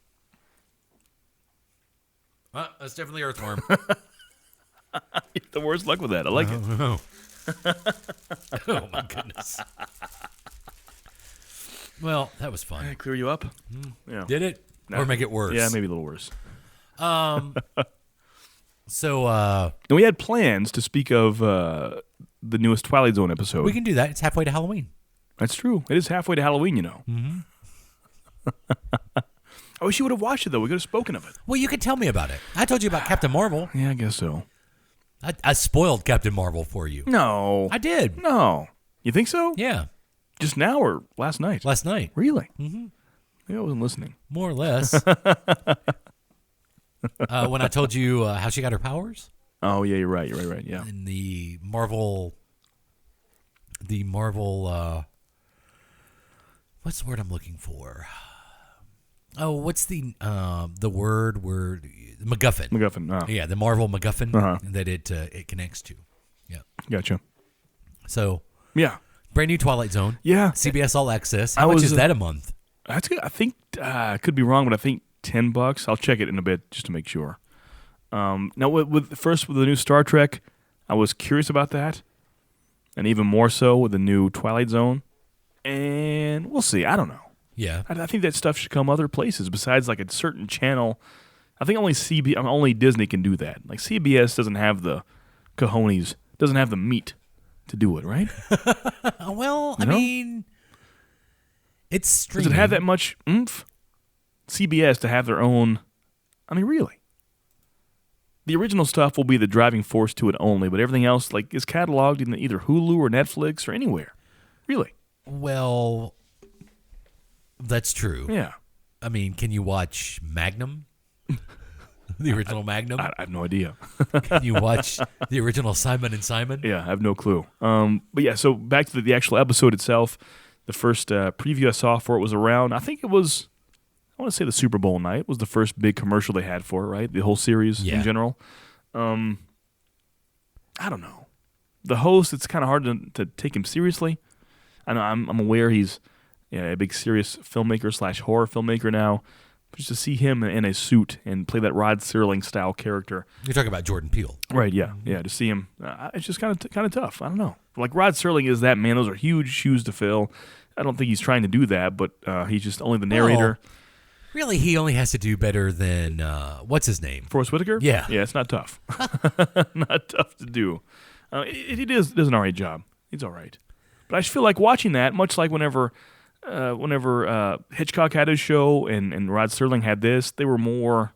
That's definitely earthworm. The worst luck with that. I like it. Oh. Oh, my goodness. Well, that was Can I fun. clear you up? Yeah. Did it? No. Or make it worse? Yeah, maybe a little worse. So, And we had plans to speak of the newest Twilight Zone episode. we can do that. It's halfway to Halloween. That's true. It is halfway to Halloween, you know. Mm-hmm. I wish you would have watched it, though. We could have spoken of it. Well, you could tell me about it. I told you about Captain Marvel. Yeah, I guess so. I spoiled Captain Marvel for you. No. I did. No. You think so? Yeah. Just now or last night? Last night. Really? Mm-hmm. Maybe I wasn't listening. More or less. When I told you how she got her powers Oh, yeah, you're right. You're right, yeah. in the Marvel, what's the word I'm looking for? Oh, what's the word MacGuffin? MacGuffin. Yeah, the Marvel MacGuffin Uh-huh. that it connects to. Yeah. Gotcha. So, Yeah. brand new Twilight Zone. Yeah. CBS All Access. I How much was, is that a month? That's good. I think, I could be wrong, but I think $10. I'll check it in a bit just to make sure. Now, with the new Star Trek, I was curious about that, and even more so with the new Twilight Zone. And we'll see. I don't know. Yeah. I think that stuff should come other places besides like a certain channel. I think only Disney can do that. Like CBS doesn't have the cojones, doesn't have the meat to do it, right? Well, You I know? mean, it's Does streaming. it have that much oomph? CBS to have their own. I mean, really. The original stuff will be the driving force to it only, but everything else like is cataloged in either Hulu or Netflix or anywhere. Really? Well, that's true. Yeah. I mean, can you watch Magnum? The original Magnum? I have no idea. Can you watch the original Simon and Simon? Yeah, I have no clue. But yeah, so back to the actual episode itself. The first preview I saw for it was around, I think it was, I want to say the Super Bowl night. It was the first big commercial they had for it, right? The whole series Yeah. in general. I don't know. The host, it's kind of hard to take him seriously. I know I'm aware he's a big serious filmmaker / horror filmmaker now. But just to see him in a suit and play that Rod Serling style character. You're talking about Jordan Peele. Right, yeah. Yeah, to see him, it's just kind of tough. I don't know. Like, Rod Serling is that man. Those are huge shoes to fill. I don't think he's trying to do that, but he's just only the narrator. Really, he only has to do better than, what's his name? Forrest Whitaker? Yeah. Yeah, it's not tough. Not tough to do. He does an all right job. He's all right. But I just feel like watching that, much like whenever whenever Hitchcock had his show and Rod Serling had this, they were more.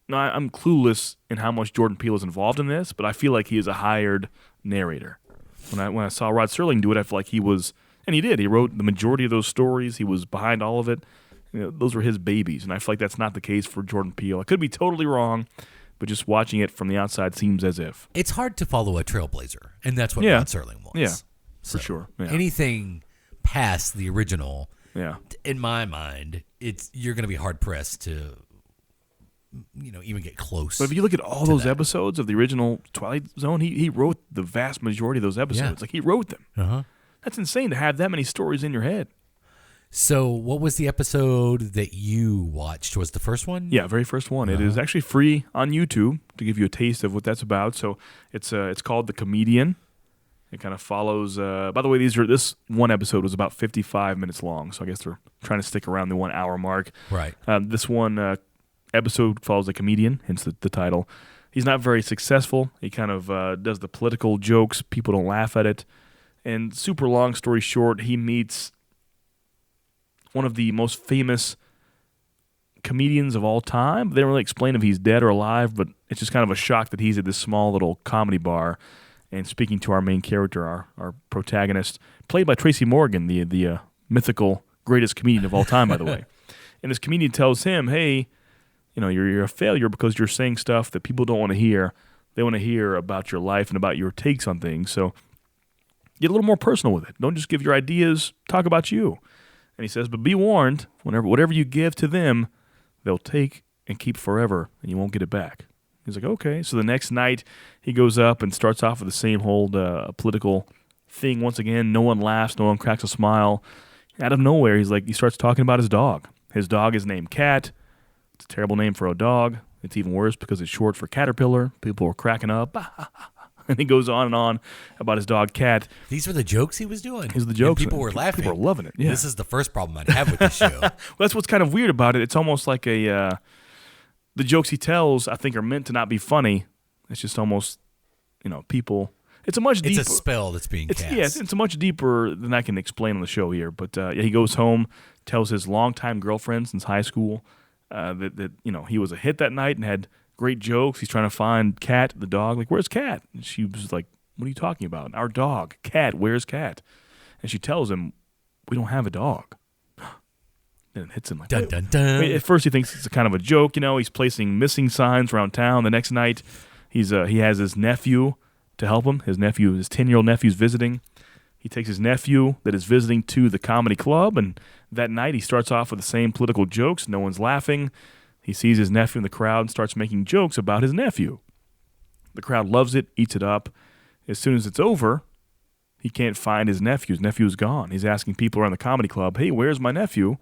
No, I'm clueless in how much Jordan Peele is involved in this, but I feel like he is a hired narrator. When I saw Rod Serling do it, I feel like he was, and he did. He wrote the majority of those stories. He was behind all of it. Those were his babies, and I feel like that's not the case for Jordan Peele. I could be totally wrong, but just watching it from the outside seems as if. It's hard to follow a trailblazer, and that's what Yeah. Rod Serling was. Yeah, for sure. Yeah. Anything past the original, Yeah. in my mind, you're going to be hard pressed to, even get close. But if you look at all those episodes of the original Twilight Zone, he wrote the vast majority of those episodes. Yeah. Like, he wrote them. Uh-huh. That's insane to have that many stories in your head. So, what was the episode that you watched? Was the first one? Yeah, very first one. It is actually free on YouTube to give you a taste of what that's about. So it's called The Comedian. It kind of follows. By the way, this one episode was about 55 minutes long, so I guess they're trying to stick around the 1 hour mark. Right. This one episode follows a comedian, hence the title. He's not very successful. He kind of does the political jokes. People don't laugh at it. And super long story short, he meets one of the most famous comedians of all time. They don't really explain if he's dead or alive, but it's just kind of a shock that he's at this small little comedy bar and speaking to our main character, our protagonist, played by Tracy Morgan, the mythical greatest comedian of all time, by the way. And this comedian tells him, hey, you're a failure because you're saying stuff that people don't want to hear. They want to hear about your life and about your takes on things. So get a little more personal with it. Don't just give your ideas. Talk about you. And he says, but be warned, whatever you give to them, they'll take and keep forever, and you won't get it back. He's like, okay. So the next night, he goes up and starts off with the same old political thing once again. No one laughs. No one cracks a smile. Out of nowhere, he starts talking about his dog. His dog is named Cat. It's a terrible name for a dog. It's even worse because it's short for caterpillar. People were cracking up. And he goes on and on about his dog, Cat. These were the jokes he was doing. These are the jokes. And people were laughing. People were loving it. Yeah. This is the first problem I'd have with the show. Well, that's what's kind of weird about it. It's almost like the jokes he tells, I think, are meant to not be funny. It's just almost, people. It's a much deeper. It's a spell that's being cast. Yes, it's much deeper than I can explain on the show here. But he goes home, tells his longtime girlfriend since high school that he was a hit that night and had great jokes. He's trying to find Cat, the dog. Like, where's Cat? And she was like, what are you talking about? Our dog, Cat. Where's Cat? And she tells him, we don't have a dog. And it hits him like, dun, dun, dun. I mean, at first he thinks it's a kind of a joke. He's placing missing signs around town. The next night, he has his nephew to help him. His 10-year-old nephew's visiting. He takes his nephew that is visiting to the comedy club, and that night he starts off with the same political jokes. No one's laughing. He sees his nephew in the crowd and starts making jokes about his nephew. The crowd loves it, eats it up. As soon as it's over, he can't find his nephew. His nephew is gone. He's asking people around the comedy club, hey, where's my nephew?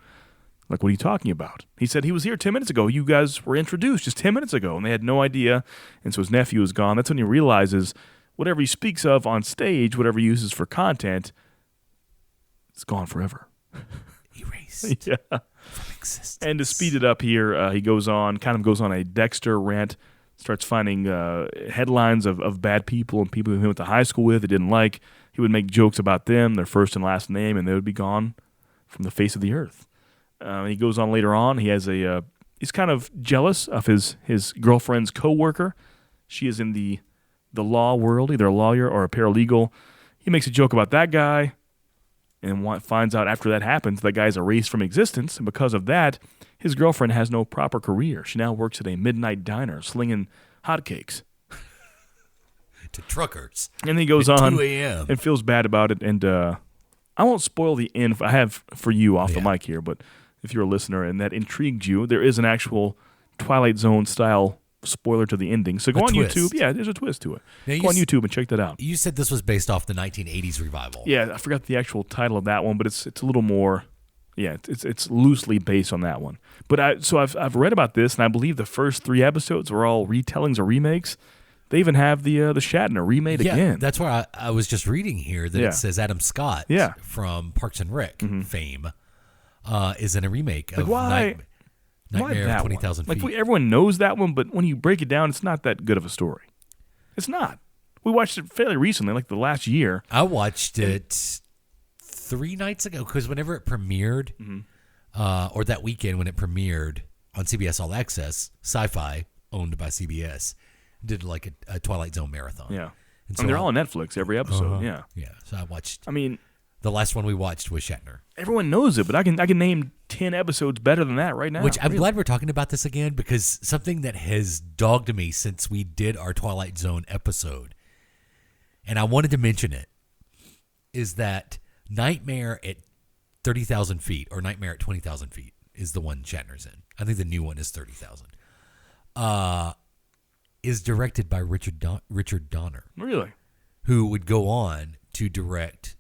Like, what are you talking about? He said, he was here 10 minutes ago. You guys were introduced just 10 minutes ago, and they had no idea. And so his nephew is gone. That's when he realizes whatever he speaks of on stage, whatever he uses for content, it's gone forever. Erased. Yeah. From existence. And to speed it up here, he goes on a Dexter rant, starts finding headlines of bad people and people who he went to high school with he didn't like. He would make jokes about them, their first and last name, and they would be gone from the face of the earth. He goes on later on. He has he's kind of jealous of his girlfriend's coworker. She is in the law world, either a lawyer or a paralegal. He makes a joke about that guy. And finds out after that happens, that guy's erased from existence. And because of that, his girlfriend has no proper career. She now works at a midnight diner slinging hotcakes. To truckers. And he goes at on 2 a.m. and feels bad about it. And I won't spoil the end. I have for you off the mic here, but if you're a listener and that intrigued you, there is an actual Twilight Zone style spoiler to the ending. So go on twist. YouTube. Yeah, there's a twist to it. Now, go on YouTube and check that out. You said this was based off the 1980s revival. Yeah, I forgot the actual title of that one, but it's a little more. Yeah, it's loosely based on that one. But I've read about this, and I believe the first 3 episodes were all retellings or remakes. They even have the Shatner remade again. That's where I was just reading here that it says Adam Scott from Parks and Rec fame is in a remake of Nightmare of 20,000 Feet. Like everyone knows that one, but when you break it down, it's not that good of a story. It's not. We watched it fairly recently, like the last year. I watched it 3 nights ago, because whenever it premiered, or that weekend when it premiered on CBS All Access, Sci-Fi, owned by CBS, did like a Twilight Zone marathon. Yeah. And And they're all on Netflix, every episode. Yeah. Yeah, so I watched. I mean, The last one we watched was Shatner. everyone knows it, but I can name 10 episodes better than that right now. Which I'm glad we're talking about this again, because something that has dogged me since we did our Twilight Zone episode, and I wanted to mention it, is that Nightmare at 30,000 feet or Nightmare at 20,000 feet is the one Shatner's in. I think the new one is 30,000. Is directed by Richard Donner. Really? Who would go on to direct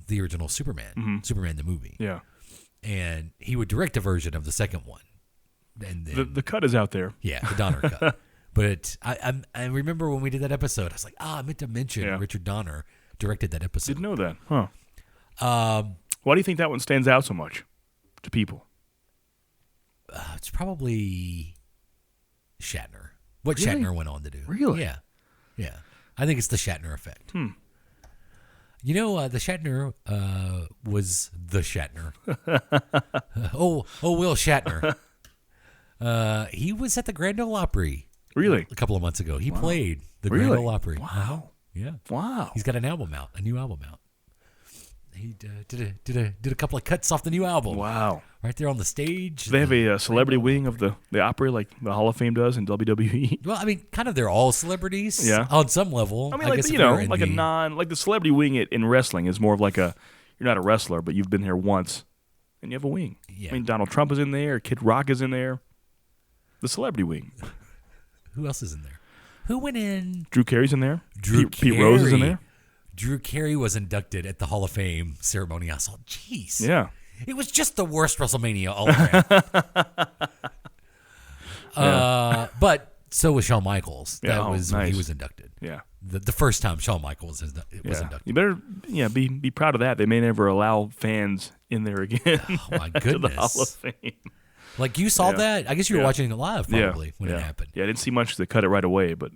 the original Superman, Superman the movie. Yeah. And he would direct a version of the second one. And then, The cut is out there. yeah, the Donner cut. But I remember when we did that episode, I was like, I meant to mention Richard Donner directed that episode. Didn't know that. Huh. Why do you think that one stands out so much to people? It's probably Shatner. What Really? Shatner went on to do. Really? Yeah. Yeah. I think it's the Shatner effect. You know, the Shatner was the Shatner. Will Shatner. He was at the Grand Ole Opry. Really? A couple of months ago. He played the Really? Grand Ole Opry. Wow. Yeah. Wow. He's got an album out, a new album out. He did a couple of cuts off the new album. Wow. Right there on the stage. Do they have a celebrity wing of the Opry like the Hall of Fame does in WWE? Well, I mean, kind of they're all celebrities on some level. I mean, like, guess you if know, they're in like the- the celebrity wing in wrestling is more of like you're not a wrestler, but you've been here once and you have a wing. Yeah. I mean, Donald Trump is in there, Kid Rock is in there. The celebrity wing. Who else is in there? Who went in? Drew Carey's in there. Drew Pete Rose is in Carey. there. Drew Carey was inducted at the Hall of Fame ceremony. I saw, jeez. Yeah. It was just the worst WrestleMania all around. But so was Shawn Michaels. Yeah, That was when nice. he was inducted. Yeah. The first time Shawn Michaels was inducted. You better be proud of that. They may never allow fans in there again. Oh, my to the Hall goodness. of Fame. Like you saw Yeah. that? I guess you were Yeah. watching it live probably when yeah. it happened. Yeah, I didn't see much to cut it right away, but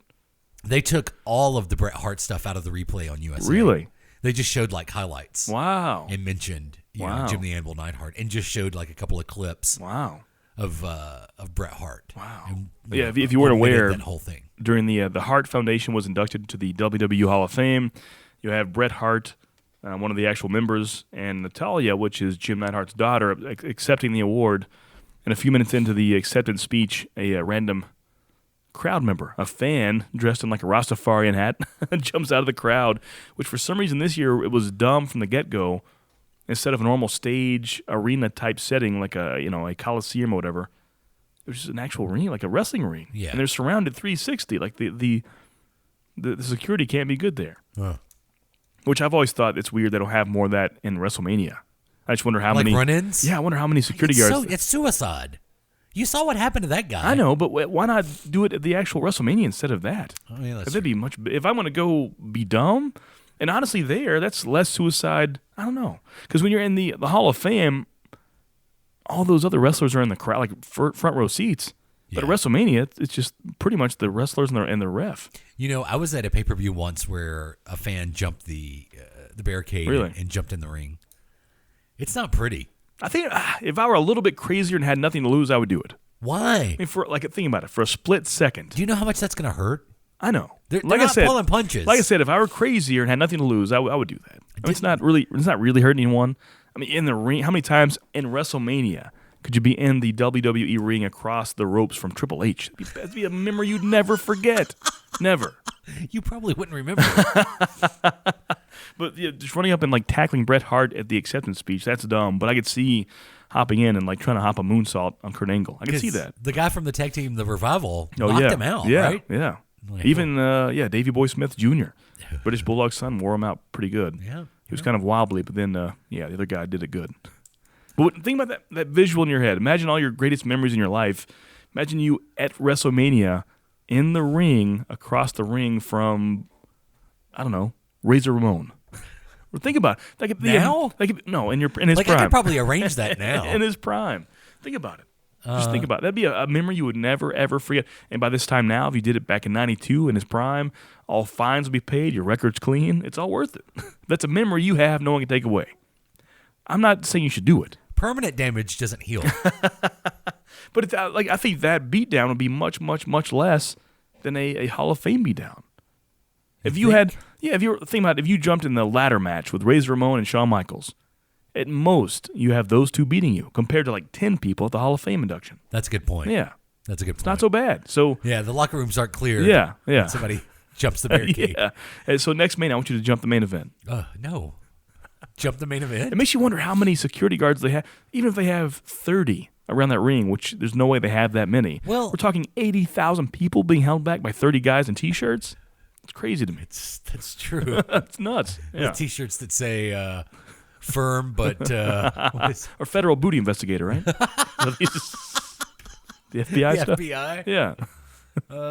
They took all of the Bret Hart stuff out of the replay on USA. really? They just showed like highlights Wow. and mentioned Wow. Jim the Anvil Neidhart and just showed like a couple of clips Wow. of Bret Hart. Wow. And, Yeah, if you weren't omitted aware, that whole thing. during the Hart Foundation was inducted to the WWE Hall of Fame. You have Bret Hart, one of the actual members, and Natalia, which is Jim Neidhart's daughter, accepting the award. And a few minutes into the acceptance speech, a random crowd member, a fan dressed in like a Rastafarian hat, jumps out of the crowd, which for some reason this year it was dumb from the get-go. Instead of a normal stage arena type setting like a Coliseum or whatever, it was just an actual ring, like a wrestling ring. Yeah. And they're surrounded 360. Like the security can't be good there. Which I've always thought it's weird they don't have more of that in WrestleMania. I just wonder how Like many run-ins? Yeah, I wonder how many security It's, guards. it's suicide. You saw what happened to that guy. I know, but why not do it at the actual WrestleMania instead of that? Oh, yeah, that's That'd be much. If I want to go be dumb, and honestly, that's less suicide. I don't know, because when you're in the Hall of Fame, all those other wrestlers are in the crowd, like front row seats. But at Yeah. WrestleMania, it's just pretty much the wrestlers and the ref. You know, I was at a pay-per-view once where a fan jumped the barricade Really? and jumped in the ring. It's not pretty. I think if I were a little bit crazier and had nothing to lose, I would do it. Why? I mean, think about it. For a split second, Do you know how much that's going to hurt? I know. They're like I not said, pulling punches. Like I said, if I were crazier and had nothing to lose, I would do that. I mean, it's not really hurting anyone. I mean, in the ring, how many times in WrestleMania could you be in the WWE ring across the ropes from Triple H? That'd be a memory you'd never forget. Never. You probably wouldn't remember it. But yeah, just running up and like tackling Bret Hart at the acceptance speech, that's dumb. But I could see hopping in and like trying to hop a moonsault on Kurt Angle. I could see 'Cause that. The guy from the tag team, The Revival, Oh, knocked yeah. him out, yeah, right? Yeah. Like, Even Davey Boy Smith Jr., British Bulldog's son, wore him out pretty good. Yeah. He was kind of wobbly, but then the other guy did it good. But think about that visual in your head. Imagine all your greatest memories in your life. Imagine you at WrestleMania in the ring, across the ring from, I don't know, Razor Ramon. Or think about it. That could be Now? in his Like, prime. I could probably arrange that now. In his prime. Think about it. Just think about it. That'd be a memory you would never, ever forget. And by this time now, if you did it back in 92 in his prime, all fines will be paid, your record's clean. It's all worth it. That's a memory you have no one can take away. I'm not saying you should do it. Permanent damage doesn't heal. But it's, I think that beatdown would be much, much, much less than a Hall of Fame beatdown. If you if you jumped in the ladder match with Razor Ramon and Shawn Michaels, at most you have those two beating you compared to like 10 people at the Hall of Fame induction. That's a good point. Yeah, That's a good point. it's not so bad. So yeah, the locker rooms aren't clear. Yeah. when somebody jumps the barricade. yeah. And so next main, I want you to jump the main event. No. Jump the main event? It makes you wonder how many security guards they have. Even if they have 30 around that ring, which there's no way they have that many. Well, we're talking 80,000 people being held back by 30 guys in T-shirts. It's crazy to me. That's true. It's nuts. Yeah. With T-shirts that say firm, but Or federal booty investigator, right? The FBI the stuff? FBI? Yeah.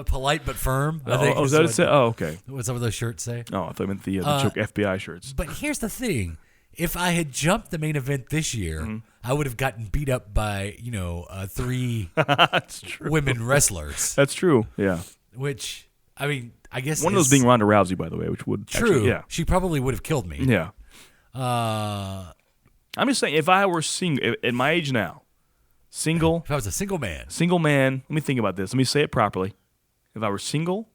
Polite but firm. I Oh, think is that what it said? Oh, okay. What some of those shirts say? Oh, I thought I meant the joke FBI shirts. But here's the thing. If I had jumped the main event this year, Mm-hmm. I would have gotten beat up by, 3 That's true. women wrestlers. That's true. Yeah. Which, I mean, I guess One of those is being Ronda Rousey, by the way, which would true. Actually, yeah. She probably would have killed me. Yeah. I'm just saying, if I were single, at my age now, single, If I was a single man, let me think about this. Let me say it properly. If I were single,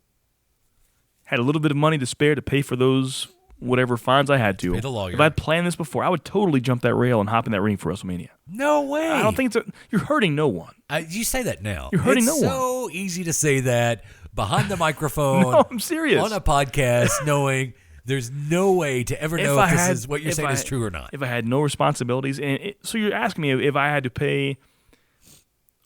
had a little bit of money to spare to pay for those whatever fines I had to. Pay the lawyer. If I'd planned this before, I would totally jump that rail and hop in that ring for WrestleMania. no way. I don't think you're hurting no one. You say that now. You're hurting it's no so easy to say that behind the microphone. No, I'm serious. On a podcast, knowing there's no way to ever know if this is what you're saying is true or not. If I had no responsibilities, so you're asking me if I had to pay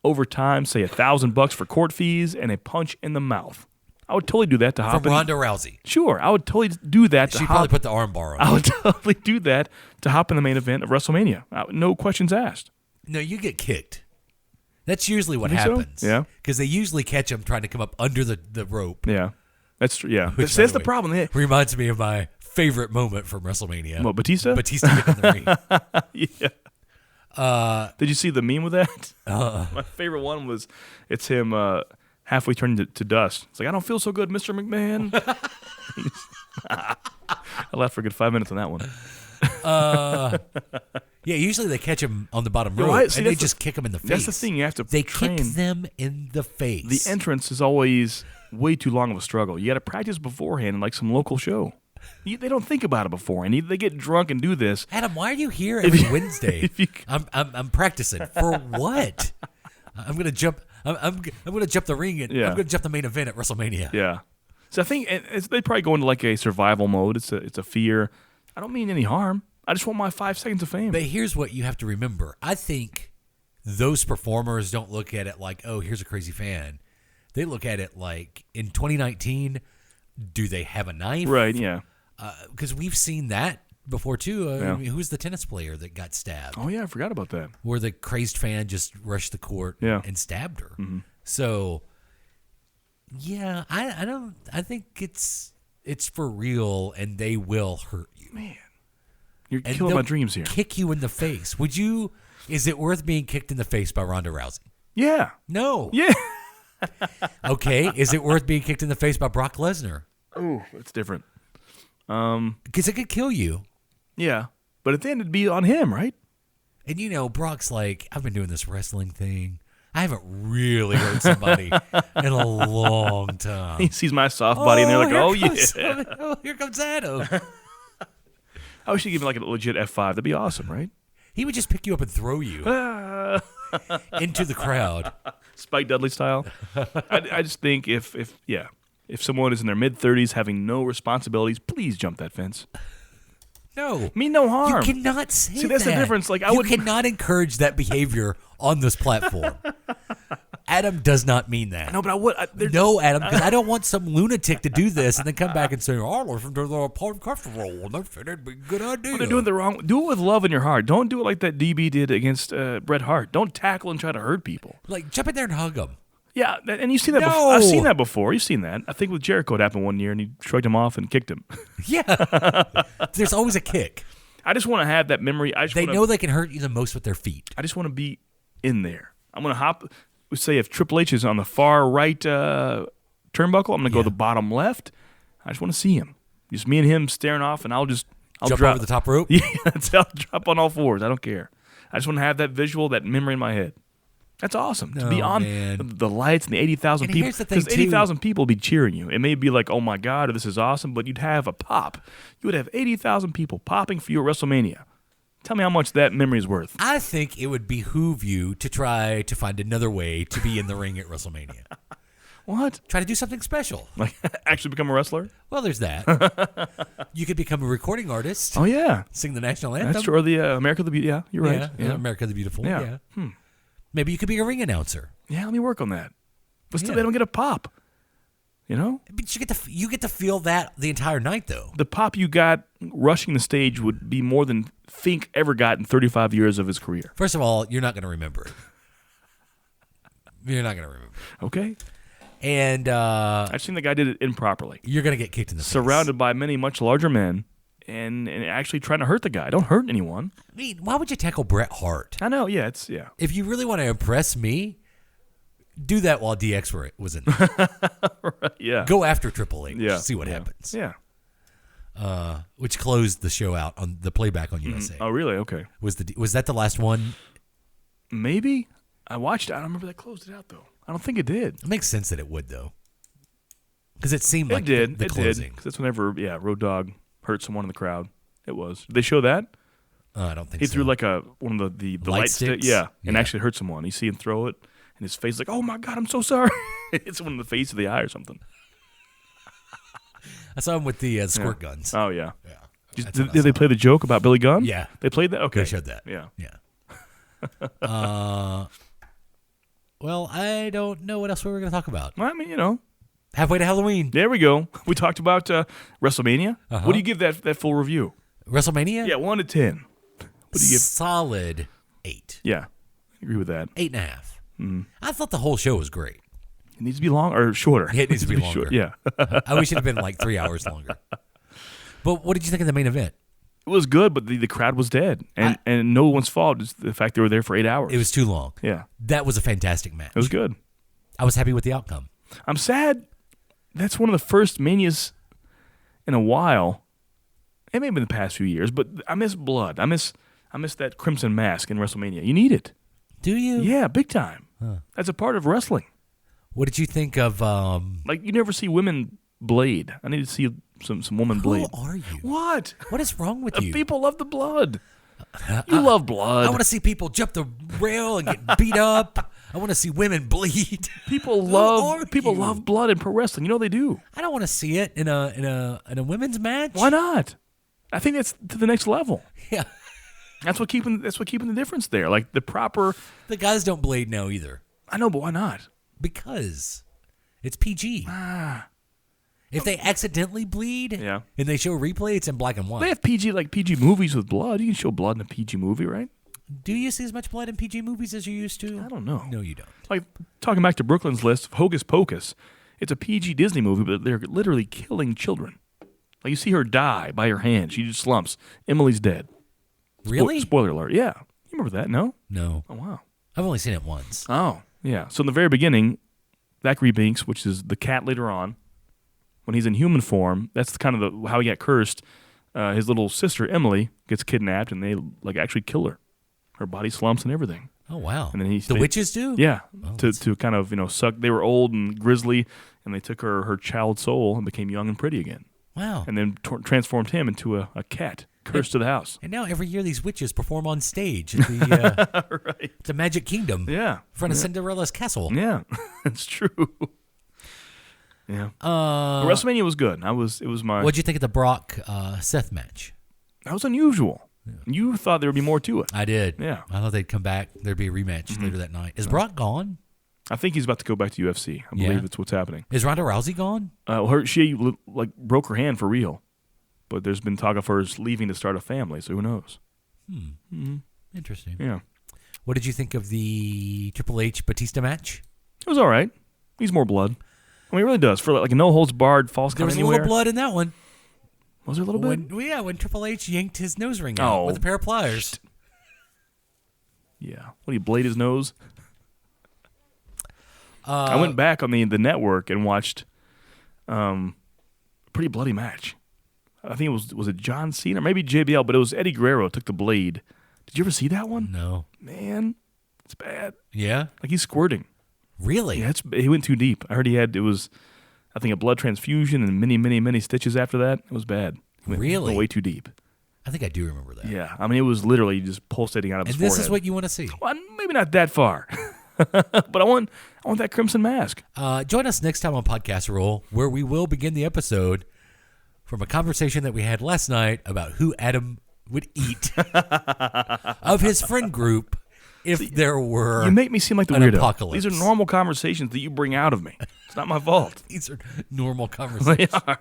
over time, say $1,000 for court fees and a punch in the mouth, I would totally do that to hop From in. Ronda Rousey. Sure, I would totally do that. She probably put the arm bar on. I would totally do that to hop in the main event of WrestleMania. No questions asked. No, you get kicked. That's usually what You think so? happens. Yeah. Because they usually catch him trying to come up under the rope. Yeah, that's true. Yeah, Which, that's by the problem. Yeah. Reminds me of my favorite moment from WrestleMania. What, Batista? Batista getting in the ring. Yeah. Did you see the meme with that? My favorite one was it's him halfway turning to dust. It's like, I don't feel so good, Mr. McMahon. I laughed for a good 5 minutes on that one. Yeah, usually they catch him on the bottom rope, Right, see, and they that's just kick him in the face. That's the thing. You have to They train. kick them in the face. The entrance is always way too long of a struggle. You got to practice beforehand in like some local show. They don't think about it beforehand. They get drunk and do this. Adam, why are you here every Wednesday? you- I'm practicing for what? I'm gonna jump. I'm gonna jump the ring and Yeah. I'm gonna jump the main event at WrestleMania. Yeah. So I think they probably go into like a survival mode. It's a fear. I don't mean any harm. I just want my 5 seconds of fame. But here's what you have to remember. I think those performers don't look at it like, oh, here's a crazy fan. They look at it like, in 2019, do they have a knife? Right, yeah. Because we've seen that before, too. Yeah. I mean, who's the tennis player that got stabbed? Oh, yeah, I forgot about that. Where the crazed fan just rushed the court Yeah. and stabbed her. Mm-hmm. So, yeah, I think it's for real, and they will hurt you. Man, you're And killing my they'll dreams here. Kick you in the face. Is it worth being kicked in the face by Ronda Rousey? Yeah. No. Yeah. Okay. Is it worth being kicked in the face by Brock Lesnar? Oh, it's different. Because it could kill you. Yeah. But at the end, it'd be on him, right? And Brock's like, I've been doing this wrestling thing. I haven't really hurt somebody in a long time. He sees my soft body, and they're like, oh, yeah. yeah. Oh, here comes Adam. I wish he'd give me like a legit F5. That'd be awesome, right? He would just pick you up and throw you into the crowd. Spike Dudley style. I just think if someone is in their mid-30s having no responsibilities, please jump that fence. No. Mean no harm. You cannot say that. See, that's the difference. Like, you cannot encourage that behavior on this platform. Adam does not mean that. No, but I would. No, Adam, because I don't want some lunatic to do this and then come back and say, "Oh, listen to the podcast roll." And that'd be a good idea. They're doing the wrong. Do it with love in your heart. Don't do it like that DB did against Bret Hart. Don't tackle and try to hurt people. Like, jump in there and hug him. Yeah, and you've seen that No. before. I've seen that before. You've seen that. I think with Jericho it happened one year, and he shrugged him off and kicked him. Yeah. There's always a kick. I just want to have that memory. They know they can hurt you the most with their feet. I just want to be in there. I'm going to hop. Say if Triple H is on the far right turnbuckle, I'm going to go the bottom left. I just want to see him. Just me and him staring off, and I'll just I'll Jump drop over the top rope? Yeah, I'll drop on all fours. I don't care. I just want to have that visual, that memory in my head. That's awesome. To be on the lights and the 80,000 And people. here's the thing, Because 80,000 people would be cheering you. It may be like, oh my God, or this is awesome, but you'd have a pop. You would have 80,000 people popping for you at WrestleMania. Tell me how much that memory is worth. I think it would behoove you to try to find another way to be in the ring at WrestleMania. What? Try to do something special. Like actually become a wrestler? Well, there's that. You could become a recording artist. Oh, yeah. Sing the national anthem. That's true. Or the America the Beautiful. Yeah, you're right. Yeah, America the Beautiful. Yeah. Yeah. Maybe you could be a ring announcer. Yeah, let me work on that. But still, Yeah. they don't get a pop. You know? But you get to feel that the entire night, though. The pop you got rushing the stage would be more than Fink ever got in 35 years of his career. First of all, you're not going to remember it. You're not going to remember it. Okay? And I've seen the guy did it improperly. you're going to get kicked in the face. Surrounded by many much larger men and actually trying to hurt the guy. Don't hurt anyone. I mean, why would you tackle Bret Hart? I know, yeah. If you really want to impress me, do that while DX was in there. Right, yeah. Go after Triple H. Yeah. See what yeah. happens. Yeah. Which closed the show out on the playback on USA. Oh, really? Okay. Was that the last one? Maybe. I watched it. I don't remember that closed it out, though. I don't think it did. It makes sense that it would, though. Because it seemed like It did. the It closing. did. Because that's whenever, Road Dogg hurt someone in the crowd. It was. Did they show that? I don't think He so. threw like one of the Light light sticks. sticks? Yeah, and Yeah. actually hurt someone. You see him throw it, and his face is like, oh my God, I'm so sorry. It's one in the face of the eye or something. I saw him with the squirt guns. Oh, yeah. Yeah. Did, That's what I did they saw. play the joke about Billy Gunn? Yeah. They played that? Okay. They showed that. Yeah. Yeah. Well, I don't know what else we were going to talk about. Well, I mean, Halfway to Halloween. there we go. We talked about WrestleMania. Uh-huh. What do you give that full review? WrestleMania? Yeah, 1 to 10. What do you give? Solid 8. Yeah, I agree with that. 8.5. I thought the whole show was great. It needs to be long or shorter. It needs to be short. longer. Yeah. I wish it had been like 3 hours longer. But what did you think of the main event? It was good, but the crowd was dead. And no one's fault. It's the fact they were there for 8 hours. It was too long. Yeah. That was a fantastic match. It was good. I was happy with the outcome. I'm sad. That's one of the first Manias in a while. It may have been the past few years, but I miss blood. I miss that crimson mask in WrestleMania. You need it. Do you? Yeah, big time. That's a part of wrestling. What did you think of Like you never see women blade. I need to see some woman blade. Who are you? What? What is wrong with you? People love the blood. You love blood. I want to see people jump the rail and get beat up. I want to see women bleed. People Who love are people you? love blood in pro wrestling. You know they do. I don't want to see it in a women's match. Why not? I think that's to the next level. Yeah. That's what keeping the difference there. Like the proper. The guys don't bleed now either I know, but why not? because it's PG. If they accidentally bleed Yeah. and they show replay, it's in black and white. They have PG movies with blood. You can show blood in a PG movie, right? Do you see as much blood in PG movies as you used to? I don't know. No, you don't. Like talking back to Brooklyn's list of Hocus Pocus, it's a PG Disney movie, but they're literally killing children. Like you see her die by her hand. She just slumps. Emily's dead. Really? Spoiler alert. Yeah. You remember that? No? No. Oh, wow. I've only seen it once. Oh, yeah. So in the very beginning, Zachary Binks, which is the cat later on, when he's in human form, that's kind of how he got cursed. His little sister, Emily, gets kidnapped, and they actually kill her. Her body slumps and everything. Oh, wow. And then the witches do? Yeah, Oh, to kind of suck. They were old and grisly, and they took her child soul and became young and pretty again, Wow. and then transformed him into a cat, cursed to the house. And now every year these witches perform on stage at the, Right. the Magic Kingdom Yeah. in front of Cinderella's castle. Yeah, it's true. Yeah. WrestleMania was good. It was my. What'd you think of the Brock Seth match? That was unusual. You thought there would be more to it. I did. Yeah. I thought they'd come back. There'd be a rematch later that night. Is Brock gone? I think he's about to go back to UFC. I believe it's what's happening. Is Ronda Rousey gone? She broke her hand for real, but there's been talk of her leaving to start a family. So who knows? Interesting. Yeah, What did you think of the Triple H Batista match? it was all right. He's more blood. I mean, it really does for like a no holds barred false There count was a anywhere. little blood in that one. Was there a little bit? When Triple H yanked his nose ring out with a pair of pliers. Yeah. What, he blade his nose? I went back on the network and watched a pretty bloody match. I think it was it John Cena, or maybe JBL, but it was Eddie Guerrero took the blade. Did you ever see that one? No. Man, it's bad. Yeah? Like he's squirting. Really? Yeah, he went too deep. I heard I think a blood transfusion and many stitches after that. It was bad. He went Really? way too deep. I think I do remember that. Yeah, I mean it was literally just pulsating out of his And this forehead. is what you want to see. Well, maybe not that far, but I want that crimson mask. Join us next time on Podcast Roll, where we will begin the episode from a conversation that we had last night about who Adam would eat of his friend group if there were You make me seem like the an weirdo. apocalypse. These are normal conversations that you bring out of me. It's not my fault. These are normal conversations. They are.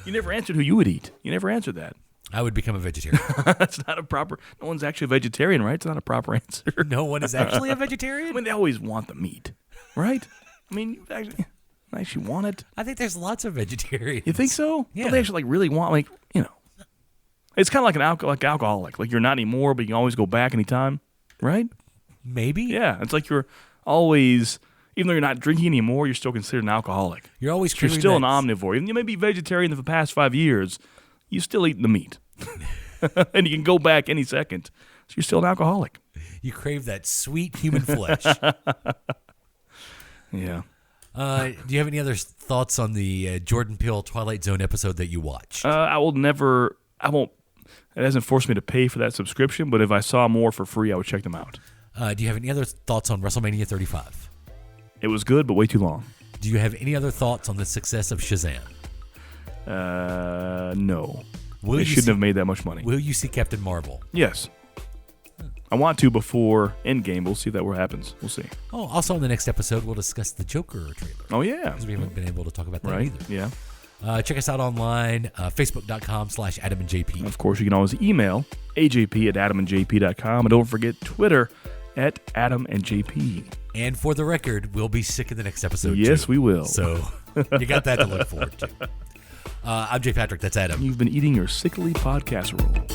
You never answered who you would eat. You never answered that. I would become a vegetarian. That's not a proper. No one's actually a vegetarian, right? It's not a proper answer. No one is actually a I vegetarian? mean, they always want the meat, right? I mean, you actually want it. I think there's lots of vegetarians. You think so? Yeah. Don't they actually really want It's kind of like alcoholic. Like you're not anymore, but you can always go back anytime, right? Maybe? Yeah, it's like you're always, even though you're not drinking anymore, you're still considered an alcoholic. You're always You're craving still an that- omnivore. Even you may be vegetarian for the past 5 years, you still eat the meat. And you can go back any second. So you're still an alcoholic. You crave that sweet human flesh. Yeah. Do you have any other thoughts on the Jordan Peele Twilight Zone episode that you watched? I won't, it hasn't forced me to pay for that subscription, but if I saw more for free, I would check them out. Do you have any other thoughts on WrestleMania 35? It was good, but way too long. Do you have any other thoughts on the success of Shazam? No. Will They you shouldn't see- have made that much money. Will you see Captain Marvel? Yes. I want to before Endgame. We'll see if that happens. We'll see. Oh, also in the next episode, we'll discuss the Joker trailer. Oh, yeah. Because we haven't been able to talk about that Right. either. Yeah. Check us out online, facebook.com/AdamandJP. Of course, you can always email ajp@adamandjp.com. And don't forget Twitter @AdamandJP. And for the record, we'll be sick in the next episode, Yes, too. we will. So you got that to look forward to. I'm Jay Patrick. That's Adam. You've been eating your sickly podcast roll.